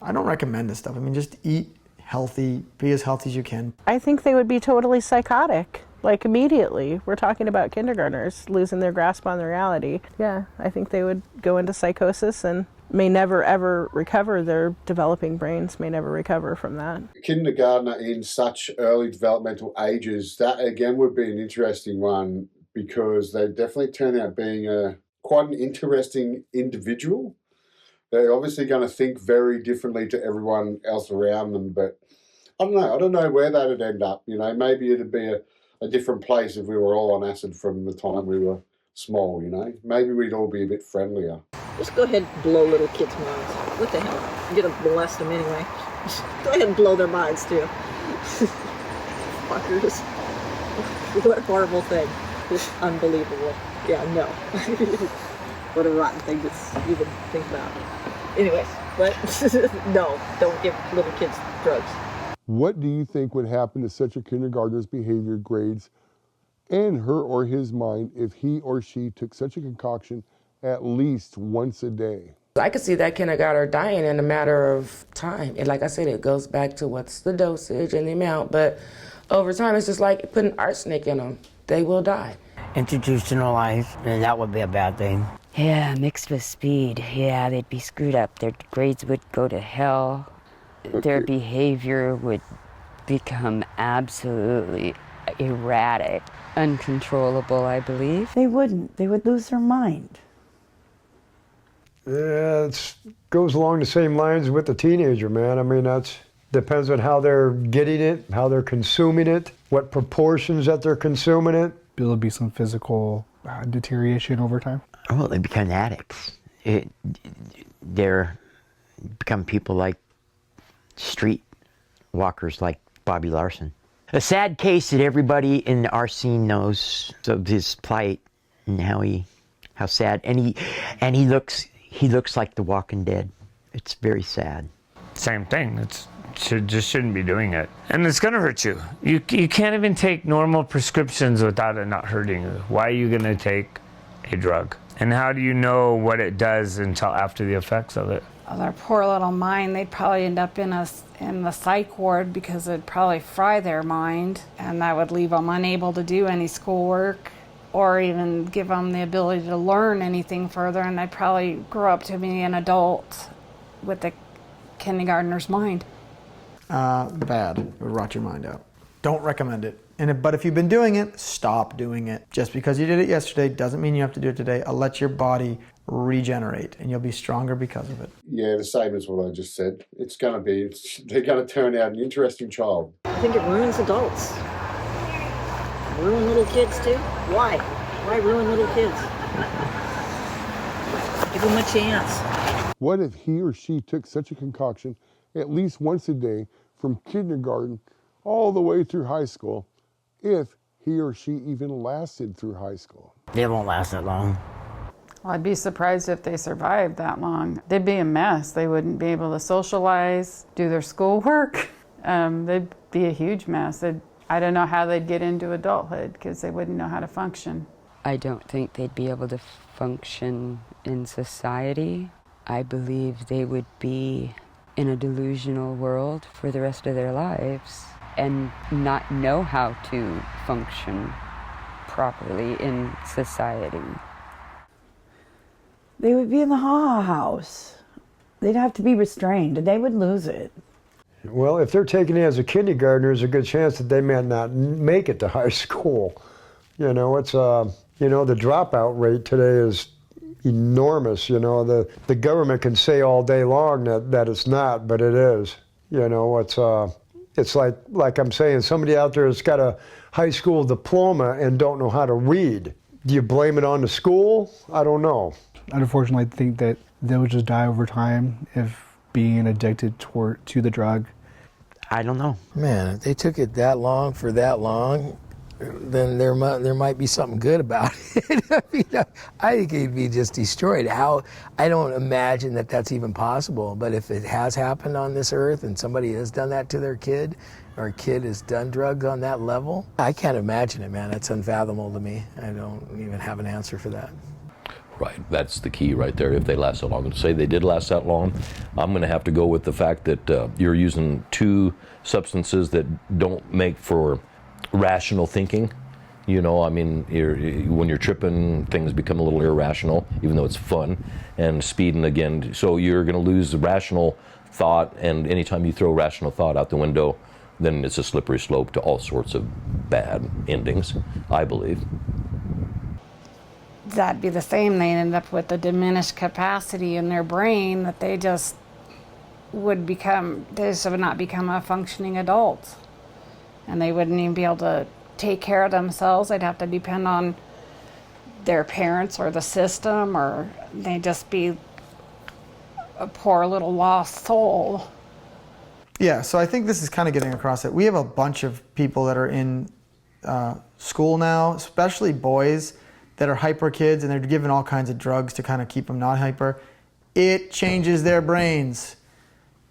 I don't recommend this stuff. I mean, just eat healthy, be as healthy as you can. I think they would be totally psychotic, like immediately. We're talking about kindergartners losing their grasp on the reality. Yeah, I think they would go into psychosis and may never ever recover. Their developing brains may never recover from that. Kindergartner in such early developmental ages, that again would be an interesting one, because they definitely turn out being quite an interesting individual. They're obviously going to think very differently to everyone else around them, but I don't know where that would end up. Maybe it'd be a different place if we were all on acid from the time we were small, Maybe we'd all be a bit friendlier. Just go ahead and blow little kids' minds. What the hell? You're gonna molest them anyway. Just go ahead and blow their minds too. Fuckers. What a horrible thing. Just unbelievable. Yeah, no. What a rotten thing to even think about. Anyways, but no, don't give little kids drugs. What do you think would happen to such a kindergartner's behavior, grades, and her or his mind if he or she took such a concoction at least once a day? I could see that kindergartner dying in a matter of time. And like I said, it goes back to what's the dosage and the amount. But over time, it's just like putting arsenic in them. They will die. Institutionalized, and that would be a bad thing. Yeah, mixed with speed. Yeah, they'd be screwed up. Their grades would go to hell. Their behavior would become absolutely erratic, uncontrollable, I believe. They wouldn't. They would lose their mind. Yeah, it goes along the same lines with the teenager, man. I mean, that depends on how they're getting it, how they're consuming it, what proportions that they're consuming it. There'll be some physical deterioration over time. Oh, they become addicts. They're become people like street walkers like Bobby Larson. A sad case that everybody in our scene knows of his plight and how sad. And he looks like the Walking Dead. It's very sad. Same thing. Just shouldn't be doing it. And it's going to hurt you. You can't even take normal prescriptions without it not hurting you. Why are you going to take a drug? And how do you know what it does until after the effects of it? Oh, their poor little mind, they'd probably end up in the psych ward because it'd probably fry their mind, and that would leave them unable to do any schoolwork or even give them the ability to learn anything further, and they'd probably grow up to be an adult with the kindergartner's mind. Bad. It would rot your mind out. Don't recommend it. But if you've been doing it, stop doing it. Just because you did it yesterday doesn't mean you have to do it today. Let your body regenerate, and you'll be stronger because of it. Yeah, the same as what I just said. They're going to turn out an interesting child. I think it ruins adults. Ruin little kids too? Why? Why ruin little kids? Give them a chance. What if he or she took such a concoction at least once a day from kindergarten all the way through high school, if he or she even lasted through high school? They won't last that long. Well, I'd be surprised if they survived that long. They'd be a mess. They wouldn't be able to socialize, do their schoolwork. They'd be a huge mess. I don't know how they'd get into adulthood because they wouldn't know how to function. I don't think they'd be able to function in society. I believe they would be in a delusional world for the rest of their lives and not know how to function properly in society. They would be in the ha-ha house. They'd have to be restrained, and they would lose it. Well, if they're taking it as a kindergartner, there's a good chance that they may not make it to high school. You know, it's the dropout rate today is enormous. You know, the government can say all day long that it's not, but it is. You know, it's like I'm saying, somebody out there that's got a high school diploma and don't know how to read. Do you blame it on the school? I don't know. I unfortunately think that they would just die over time if being addicted to the drug. I don't know. Man, if they took it that long for that long, then there might be something good about it. I mean, I think it'd be just destroyed. I don't imagine that that's even possible, but if it has happened on this earth and somebody has done that to their kid, or a kid has done drugs on that level, I can't imagine it, man. It's unfathomable to me. I don't even have an answer for that. Right, that's the key right there. If they last that long, to say they did last that long, I'm going to have to go with the fact that you're using two substances that don't make for rational thinking. You know, I mean, when you're tripping, things become a little irrational, even though it's fun, and speeding again. So you're going to lose the rational thought, and anytime you throw rational thought out the window, then it's a slippery slope to all sorts of bad endings, I believe. That'd be the same. They end up with a diminished capacity in their brain that they just would not become a functioning adult. And they wouldn't even be able to take care of themselves. They'd have to depend on their parents or the system, or they'd just be a poor little lost soul. Yeah, so I think this is kind of getting across it. We have a bunch of people that are in school now, especially boys, that are hyper kids, and they're given all kinds of drugs to kind of keep them not hyper. It changes their brains.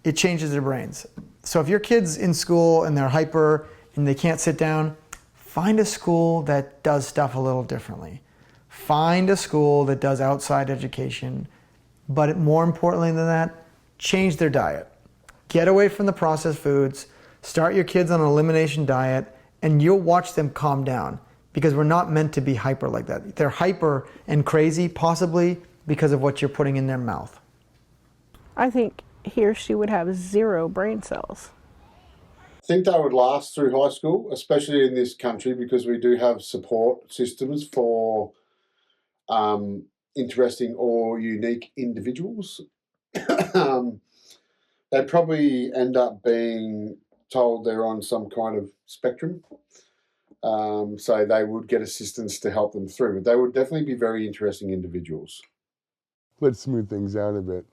It changes their brains. So if your kid's in school and they're hyper and they can't sit down, find a school that does stuff a little differently. Find a school that does outside education, but more importantly than that, change their diet. Get away from the processed foods, start your kids on an elimination diet, and you'll watch them calm down. Because we're not meant to be hyper like that. They're hyper and crazy, possibly because of what you're putting in their mouth. I think he or she would have 0 brain cells. I think they would last through high school, especially in this country, because we do have support systems for interesting or unique individuals. They'd probably end up being told they're on some kind of spectrum. So they would get assistance to help them through. But they would definitely be very interesting individuals. Let's smooth things out a bit.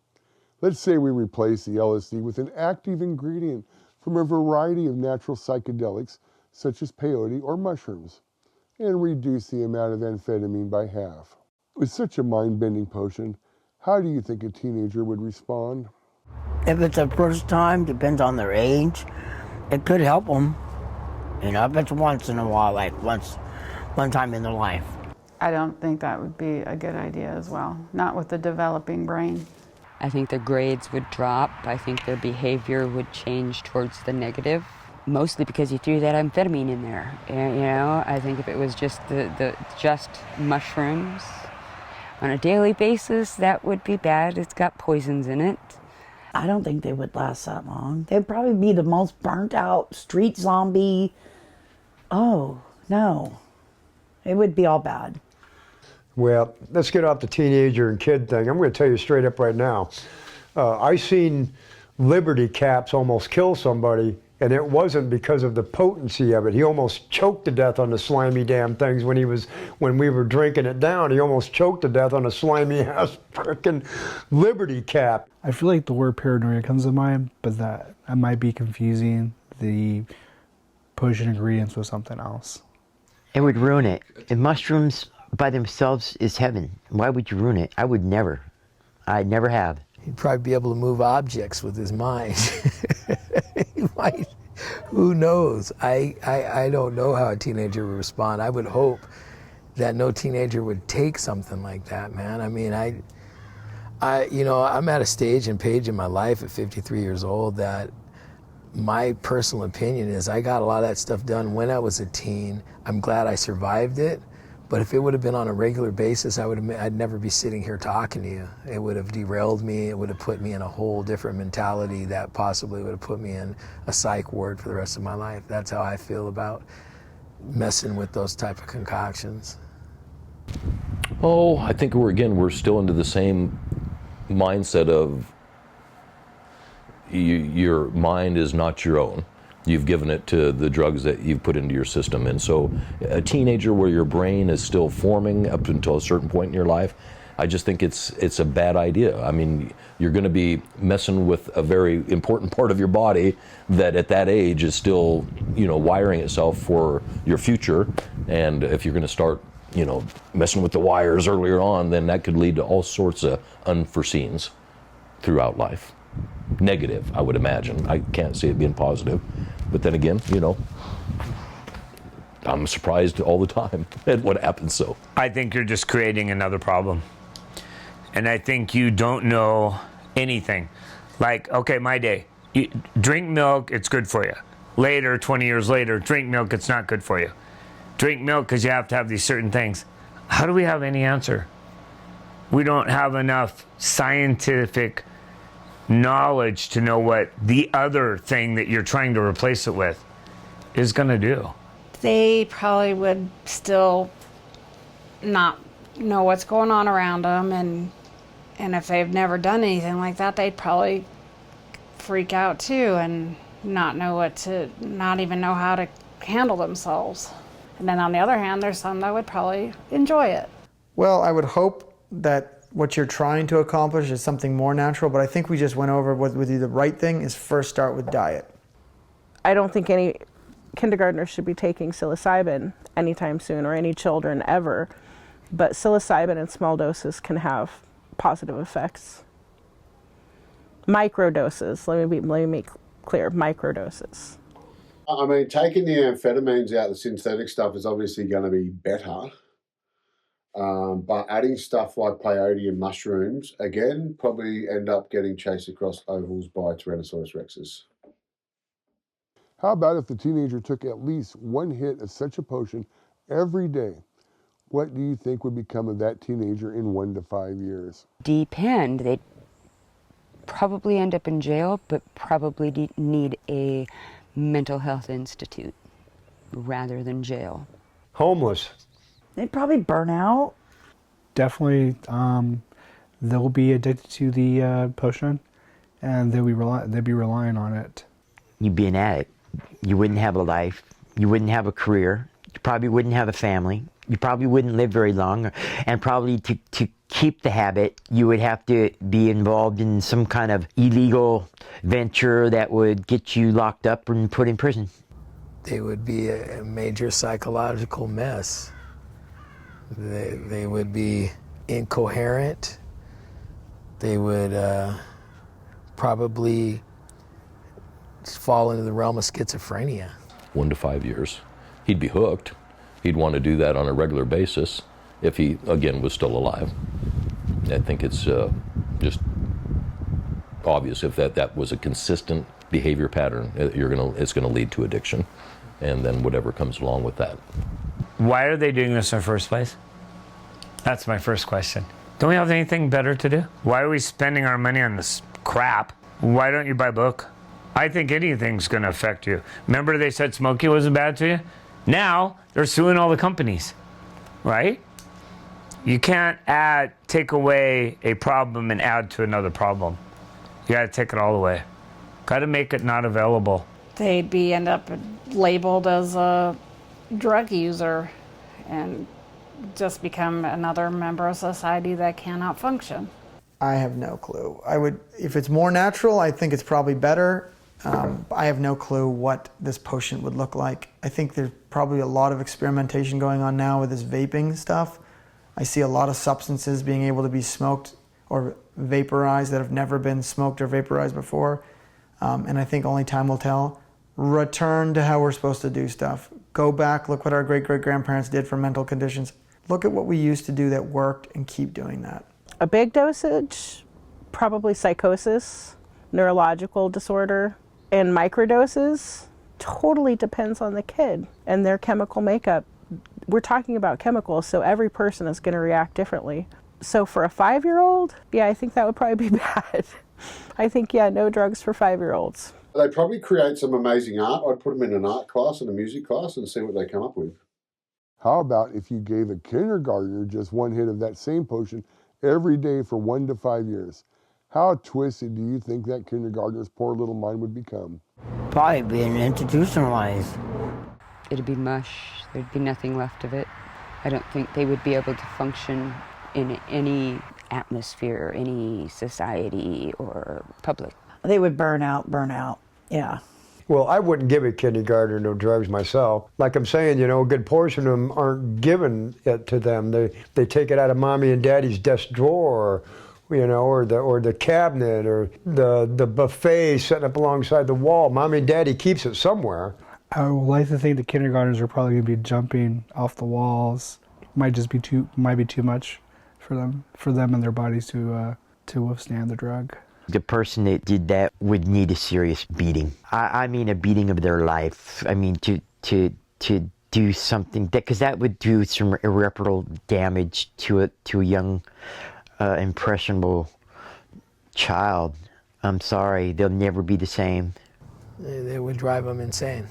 Let's say we replace the LSD with an active ingredient from a variety of natural psychedelics, such as peyote or mushrooms, and reduce the amount of amphetamine by half. With such a mind-bending potion, how do you think a teenager would respond? If it's a first time, depends on their age, it could help them. You know, if it's once in a while, like one time in their life. I don't think that would be a good idea as well, not with the developing brain. I think their grades would drop. I think their behavior would change towards the negative, mostly because you threw that amphetamine in there. And, you know, I think if it was just just mushrooms on a daily basis, that would be bad. It's got poisons in it. I don't think they would last that long. They'd probably be the most burnt out street zombie. Oh, no. It would be all bad. Well, let's get off the teenager and kid thing. I'm going to tell you straight up right now. I seen Liberty Caps almost kill somebody, and it wasn't because of the potency of it. He almost choked to death on the slimy damn things when we were drinking it down. He almost choked to death on a slimy ass frickin' Liberty Cap. I feel like the word paranoia comes to mind, but that I might be confusing the potion ingredients with something else. It would ruin it. And mushrooms by themselves is heaven. Why would you ruin it? I would never. I never have. He'd probably be able to move objects with his mind. He might. Who knows? I don't know how a teenager would respond. I would hope that no teenager would take something like that, man. I mean, I'm at a stage and page in my life at 53 years old that my personal opinion is I got a lot of that stuff done when I was a teen. I'm glad I survived it. But if it would have been on a regular basis, I'd never be sitting here talking to you. It would have derailed me. It would have put me in a whole different mentality that possibly would have put me in a psych ward for the rest of my life. That's how I feel about messing with those type of concoctions. Oh, I think we're still into the same mindset of your mind is not your own. You've given it to the drugs that you've put into your system. And so a teenager where your brain is still forming up until a certain point in your life, I just think it's a bad idea. I mean, you're going to be messing with a very important part of your body that at that age is still, wiring itself for your future. And if you're going to start, messing with the wires earlier on, then that could lead to all sorts of unforeseens throughout life. Negative, I would imagine. I can't see it being positive. But then again, I'm surprised all the time at what happens. So I think you're just creating another problem. And I think you don't know anything. Like, okay, my day. You drink milk, it's good for you. Later, 20 years later, drink milk, it's not good for you. Drink milk because you have to have these certain things. How do we have any answer? We don't have enough scientific knowledge to know what the other thing that you're trying to replace it with is going to do. They probably would still not know what's going on around them, and if they've never done anything like that, they'd probably freak out too and not even know how to handle themselves. And then on the other hand, there's some that would probably enjoy it. Well, I would hope that what you're trying to accomplish is something more natural, but I think we just went over with you the right thing is first start with diet. I don't think any kindergartners should be taking psilocybin anytime soon, or any children ever, but psilocybin in small doses can have positive effects. Microdoses, let me make clear, microdoses. I mean, taking the amphetamines out, the synthetic stuff is obviously going to be better. But adding stuff like peyote and mushrooms, again, probably end up getting chased across ovals by Tyrannosaurus rexes. How about if the teenager took at least one hit of such a potion every day? What do you think would become of that teenager in 1 to 5 years? Depend. They'd probably end up in jail, but probably need a mental health institute rather than jail. Homeless. They'd probably burn out. Definitely, they'll be addicted to the potion, and they'd be relying on it. You'd be an addict. You wouldn't have a life. You wouldn't have a career. You probably wouldn't have a family. You probably wouldn't live very long. And probably to keep the habit, you would have to be involved in some kind of illegal venture that would get you locked up and put in prison. They would be a major psychological mess. They would be incoherent. They would probably fall into the realm of schizophrenia. 1 to 5 years. He'd be hooked. He'd want to do that on a regular basis if he, again, was still alive. I think it's just obvious if that was a consistent behavior pattern, it's gonna lead to addiction, and then whatever comes along with that. Why are they doing this in the first place? That's my first question. Don't we have anything better to do? Why are we spending our money on this crap? Why don't you buy a book? I think anything's going to affect you. Remember they said smoking wasn't bad to you? Now they're suing all the companies, right? You can't take away a problem and add to another problem. You got to take it all away. Got to make it not available. They'd end up labeled as a drug user and just become another member of society that cannot function. I have no clue. If it's more natural, I think it's probably better. I have no clue what this potion would look like. I think there's probably a lot of experimentation going on now with this vaping stuff. I see a lot of substances being able to be smoked or vaporized that have never been smoked or vaporized before. And I think only time will tell. Return to how we're supposed to do stuff. Go back, look what our great-great-grandparents did for mental conditions. Look at what we used to do that worked and keep doing that. A big dosage, probably psychosis, neurological disorder, and microdoses totally depends on the kid and their chemical makeup. We're talking about chemicals, so every person is going to react differently. So for a 5-year-old, yeah, I think that would probably be bad. I think, yeah, no drugs for 5-year-olds. They probably create some amazing art. I'd put them in an art class and a music class and see what they come up with. How about if you gave a kindergartner just one hit of that same potion every day for 1 to 5 years? How twisted do you think that kindergartner's poor little mind would become? Probably being institutionalized. It'd be mush. There'd be nothing left of it. I don't think they would be able to function in any atmosphere, any society or public. They would burn out, yeah. Well, I wouldn't give a kindergartner no drugs myself. Like I'm saying, a good portion of them aren't giving it to them. They take it out of mommy and daddy's desk drawer, or the cabinet, or the buffet sitting up alongside the wall. Mommy and daddy keeps it somewhere. I would like to think the kindergartners are probably going to be jumping off the walls. Might be too much for them and their bodies to withstand the drug. The person that did that would need a serious beating. I mean a beating of their life. I mean to do something, because that would do some irreparable damage to a young, impressionable child. I'm sorry, they'll never be the same. They would drive them insane.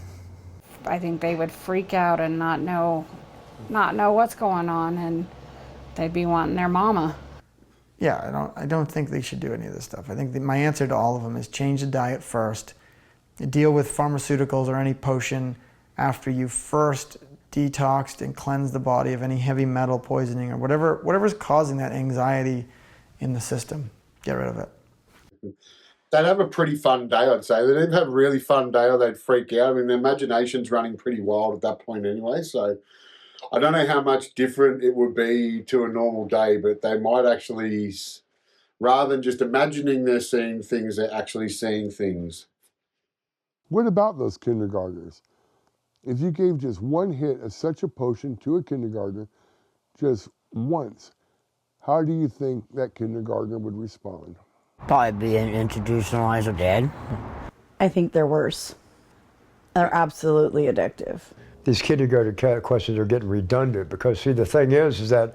I think they would freak out and not know what's going on, and they'd be wanting their mama. Yeah, I don't think they should do any of this stuff. I think my answer to all of them is change the diet first. Deal with pharmaceuticals or any potion after you first detoxed and cleansed the body of any heavy metal poisoning or whatever's causing that anxiety in the system. Get rid of it. They'd have a pretty fun day, I'd say. They'd either have a really fun day or they'd freak out. I mean, their imagination's running pretty wild at that point anyway, so I don't know how much different it would be to a normal day, but they might actually, rather than just imagining they're seeing things, they're actually seeing things. What about those kindergartners? If you gave just one hit of such a potion to a kindergartner just once, how do you think that kindergartner would respond? Probably being institutionalized or dead. I think they're worse. They're absolutely addictive. These kindergarten questions are getting redundant because, see, the thing is that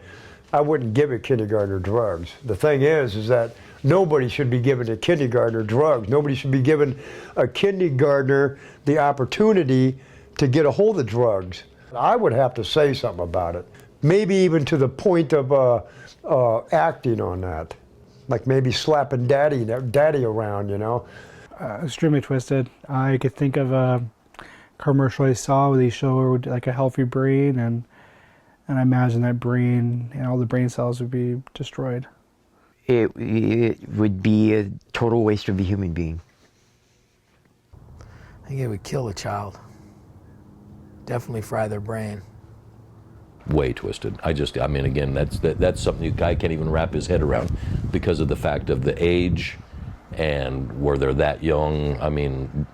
I wouldn't give a kindergartner drugs. The thing is that nobody should be giving a kindergartner drugs. Nobody should be giving a kindergartner the opportunity to get a hold of drugs. I would have to say something about it. Maybe even to the point of acting on that. Like maybe slapping daddy around, Extremely twisted. I could think of a commercial I saw where they showed like a healthy brain, and I imagine that brain and all the brain cells would be destroyed. It would be a total waste of a human being. I think it would kill a child. Definitely fry their brain. Way twisted. I mean, again, that's something a guy can't even wrap his head around because of the fact of the age And where they're that young, I mean,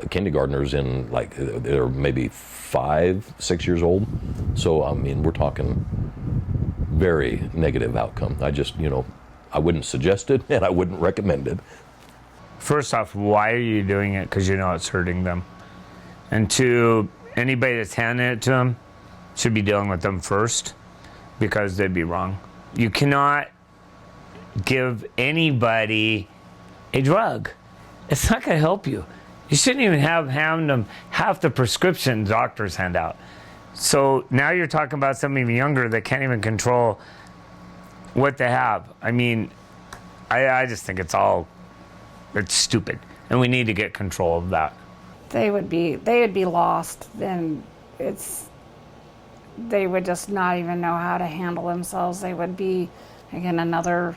kindergartners in like, they're maybe 5, 6 years old. So, I mean, we're talking very negative outcome. I just, I wouldn't suggest it and I wouldn't recommend it. First off, why are you doing it? Because you know it's hurting them. And two, anybody that's handing it to them should be dealing with them first, because they'd be wrong. You cannot give anybody a drug. It's not going to help you. You shouldn't even hand them half the prescription doctors hand out. So now you're talking about somebody even younger that can't even control what they have. I mean, I just think it's stupid, and we need to get control of that. They would be lost, and they would just not even know how to handle themselves. They would be, again, another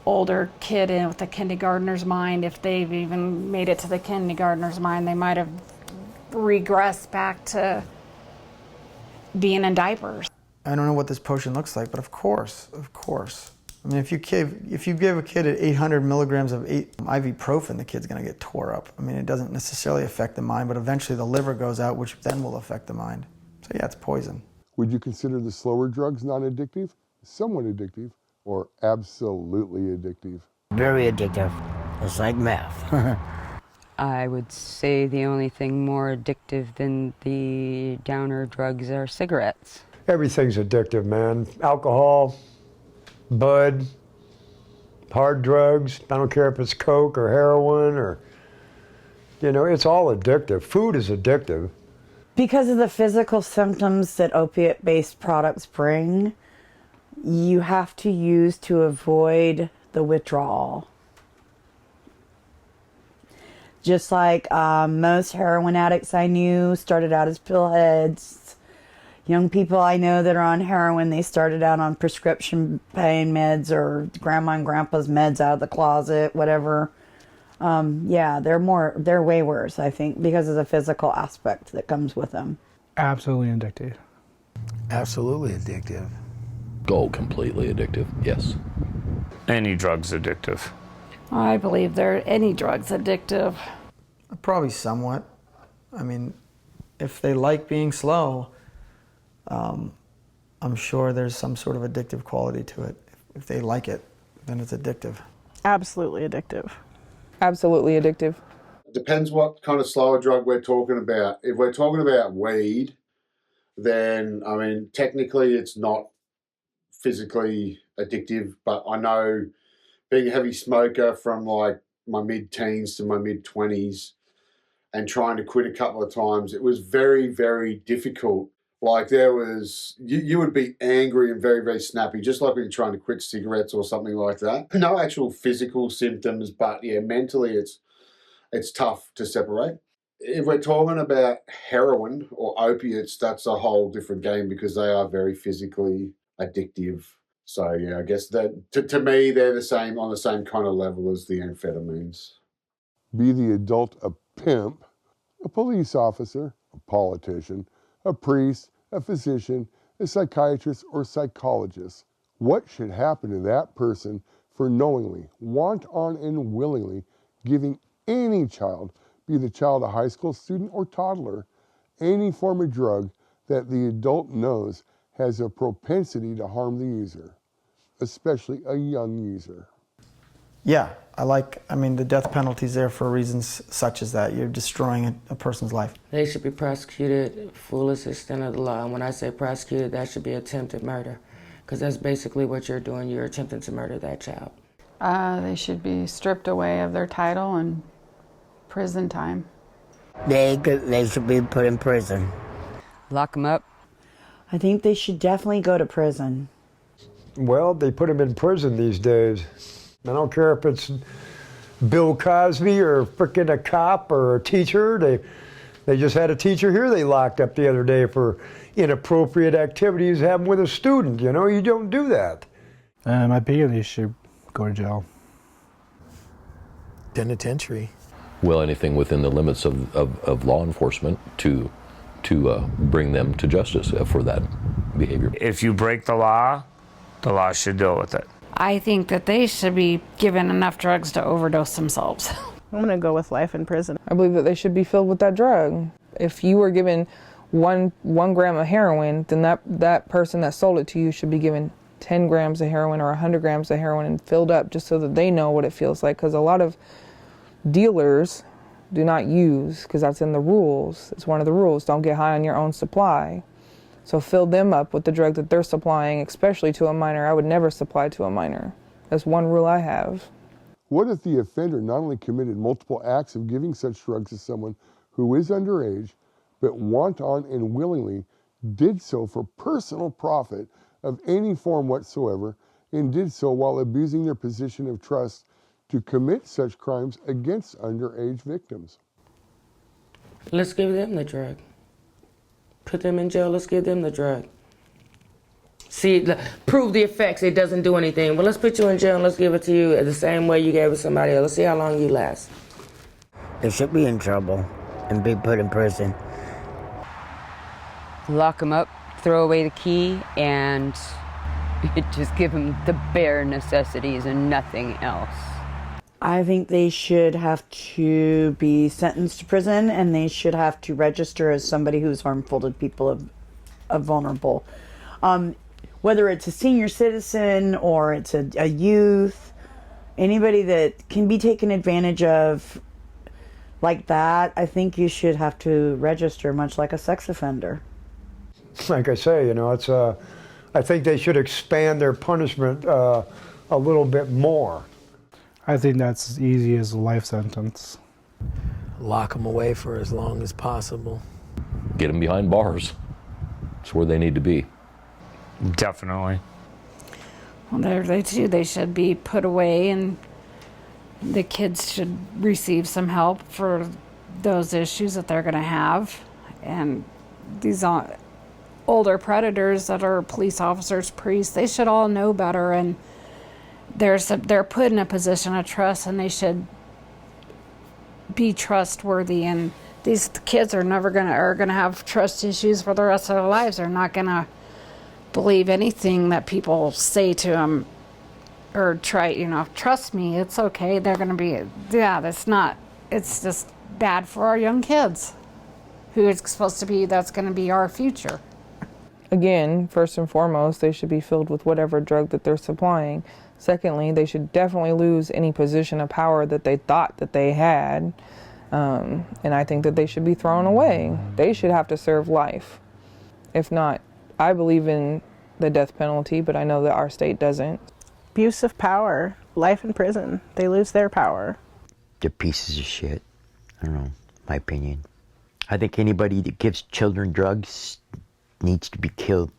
older kid in with the kindergartner's mind. If they've even made it to the kindergartner's mind, they might have regressed back to being in diapers. I don't know what this potion looks like, but of course. I mean, if you give a kid 800 milligrams of ibuprofen, the kid's going to get tore up. I mean, it doesn't necessarily affect the mind, but eventually the liver goes out, which then will affect the mind. So yeah, it's poison. Would you consider the slower drugs non-addictive, somewhat addictive, or absolutely addictive? Very addictive. It's like meth. I would say the only thing more addictive than the downer drugs are cigarettes. Everything's addictive, man. Alcohol, bud, hard drugs. I don't care if it's coke or heroin or, it's all addictive. Food is addictive. Because of the physical symptoms that opiate-based products bring, you have to use to avoid the withdrawal. Just like most heroin addicts I knew started out as pillheads. Young people I know that are on heroin, they started out on prescription pain meds or grandma and grandpa's meds out of the closet, whatever. Yeah, they're way worse, I think, because of the physical aspect that comes with them. Absolutely addictive. Absolutely addictive. Oh, completely addictive, yes. Any drug's addictive. I believe any drug's addictive. Probably somewhat. I mean, if they like being slow, I'm sure there's some sort of addictive quality to it. If they like it, then it's addictive. Absolutely addictive. Absolutely addictive. Depends what kind of slower drug we're talking about. If we're talking about weed, then, I mean, technically it's not physically addictive, but I know being a heavy smoker from like my mid-teens to my mid-20s and trying to quit a couple of times, it was very, very difficult. Like you would be angry and very, very snappy, just like when you're trying to quit cigarettes or something like that. No actual physical symptoms, but yeah, mentally it's tough to separate. If we're talking about heroin or opiates, that's a whole different game because they are very physically addictive. So yeah, I guess that to me they're on the same kind of level as the amphetamines. Be the adult a pimp, a police officer, a politician, a priest, a physician, a psychiatrist, or psychologist. What should happen to that person for knowingly, wanton and willingly giving any child, be the child a high school student or toddler, any form of drug that the adult knows has a propensity to harm the user, especially a young user? Yeah, the death penalty's there for reasons such as that. You're destroying a person's life. They should be prosecuted fullest extent of the law. And when I say prosecuted, that should be attempted murder, because that's basically what you're doing. You're attempting to murder that child. They should be stripped away of their title and prison time. They should be put in prison. Lock them up. I think they should definitely go to prison. Well, they put them in prison these days. I don't care if it's Bill Cosby or frickin' a cop or a teacher. They just had a teacher here they locked up the other day for inappropriate activities having with a student. You don't do that. I think they should go to jail. Penitentiary. Well, anything within the limits of law enforcement to bring them to justice for that behavior. If you break the law should deal with it. I think that they should be given enough drugs to overdose themselves. I'm going to go with life in prison. I believe that they should be filled with that drug. If you were given one gram of heroin, then that person that sold it to you should be given 10 grams of heroin or 100 grams of heroin and filled up, just so that they know what it feels like. Because a lot of dealers do not use, because that's in the rules. It's one of the rules. Don't get high on your own supply. So fill them up with the drug that they're supplying, especially to a minor. I would never supply to a minor. That's one rule I have. What if the offender not only committed multiple acts of giving such drugs to someone who is underage, but wanton and willingly did so for personal profit of any form whatsoever, and did so while abusing their position of trust to commit such crimes against underage victims? Let's give them the drug. Put them in jail, let's give them the drug. See, prove the effects, it doesn't do anything. Well, let's put you in jail and let's give it to you the same way you gave it to somebody else. Let's see how long you last. They should be in trouble and be put in prison. Lock them up, throw away the key, and just give them the bare necessities and nothing else. I think they should have to be sentenced to prison, and they should have to register as somebody who's harmful to people of vulnerable. Whether it's a senior citizen or it's a youth, anybody that can be taken advantage of like that, I think you should have to register, much like a sex offender. Like I say, it's I think they should expand their punishment a little bit more. I think that's as easy as a life sentence. Lock them away for as long as possible. Get them behind bars. It's where they need to be. Definitely. Well, they should be put away, and the kids should receive some help for those issues that they're going to have. And these older predators that are police officers, priests, they should all know better, and they're put in a position of trust, and they should be trustworthy. And these kids are gonna have trust issues for the rest of their lives. They're not gonna believe anything that people say to them or try. Trust me, it's okay. They're gonna be it's just bad for our young kids, who it's supposed to be. That's gonna be our future. Again, first and foremost, they should be filled with whatever drug that they're supplying. Secondly, they should definitely lose any position of power that they thought that they had. And I think that they should be thrown away. They should have to serve life. If not, I believe in the death penalty, but I know that our state doesn't. Abuse of power, life in prison. They lose their power. They're pieces of shit. I don't know, my opinion. I think anybody that gives children drugs needs to be killed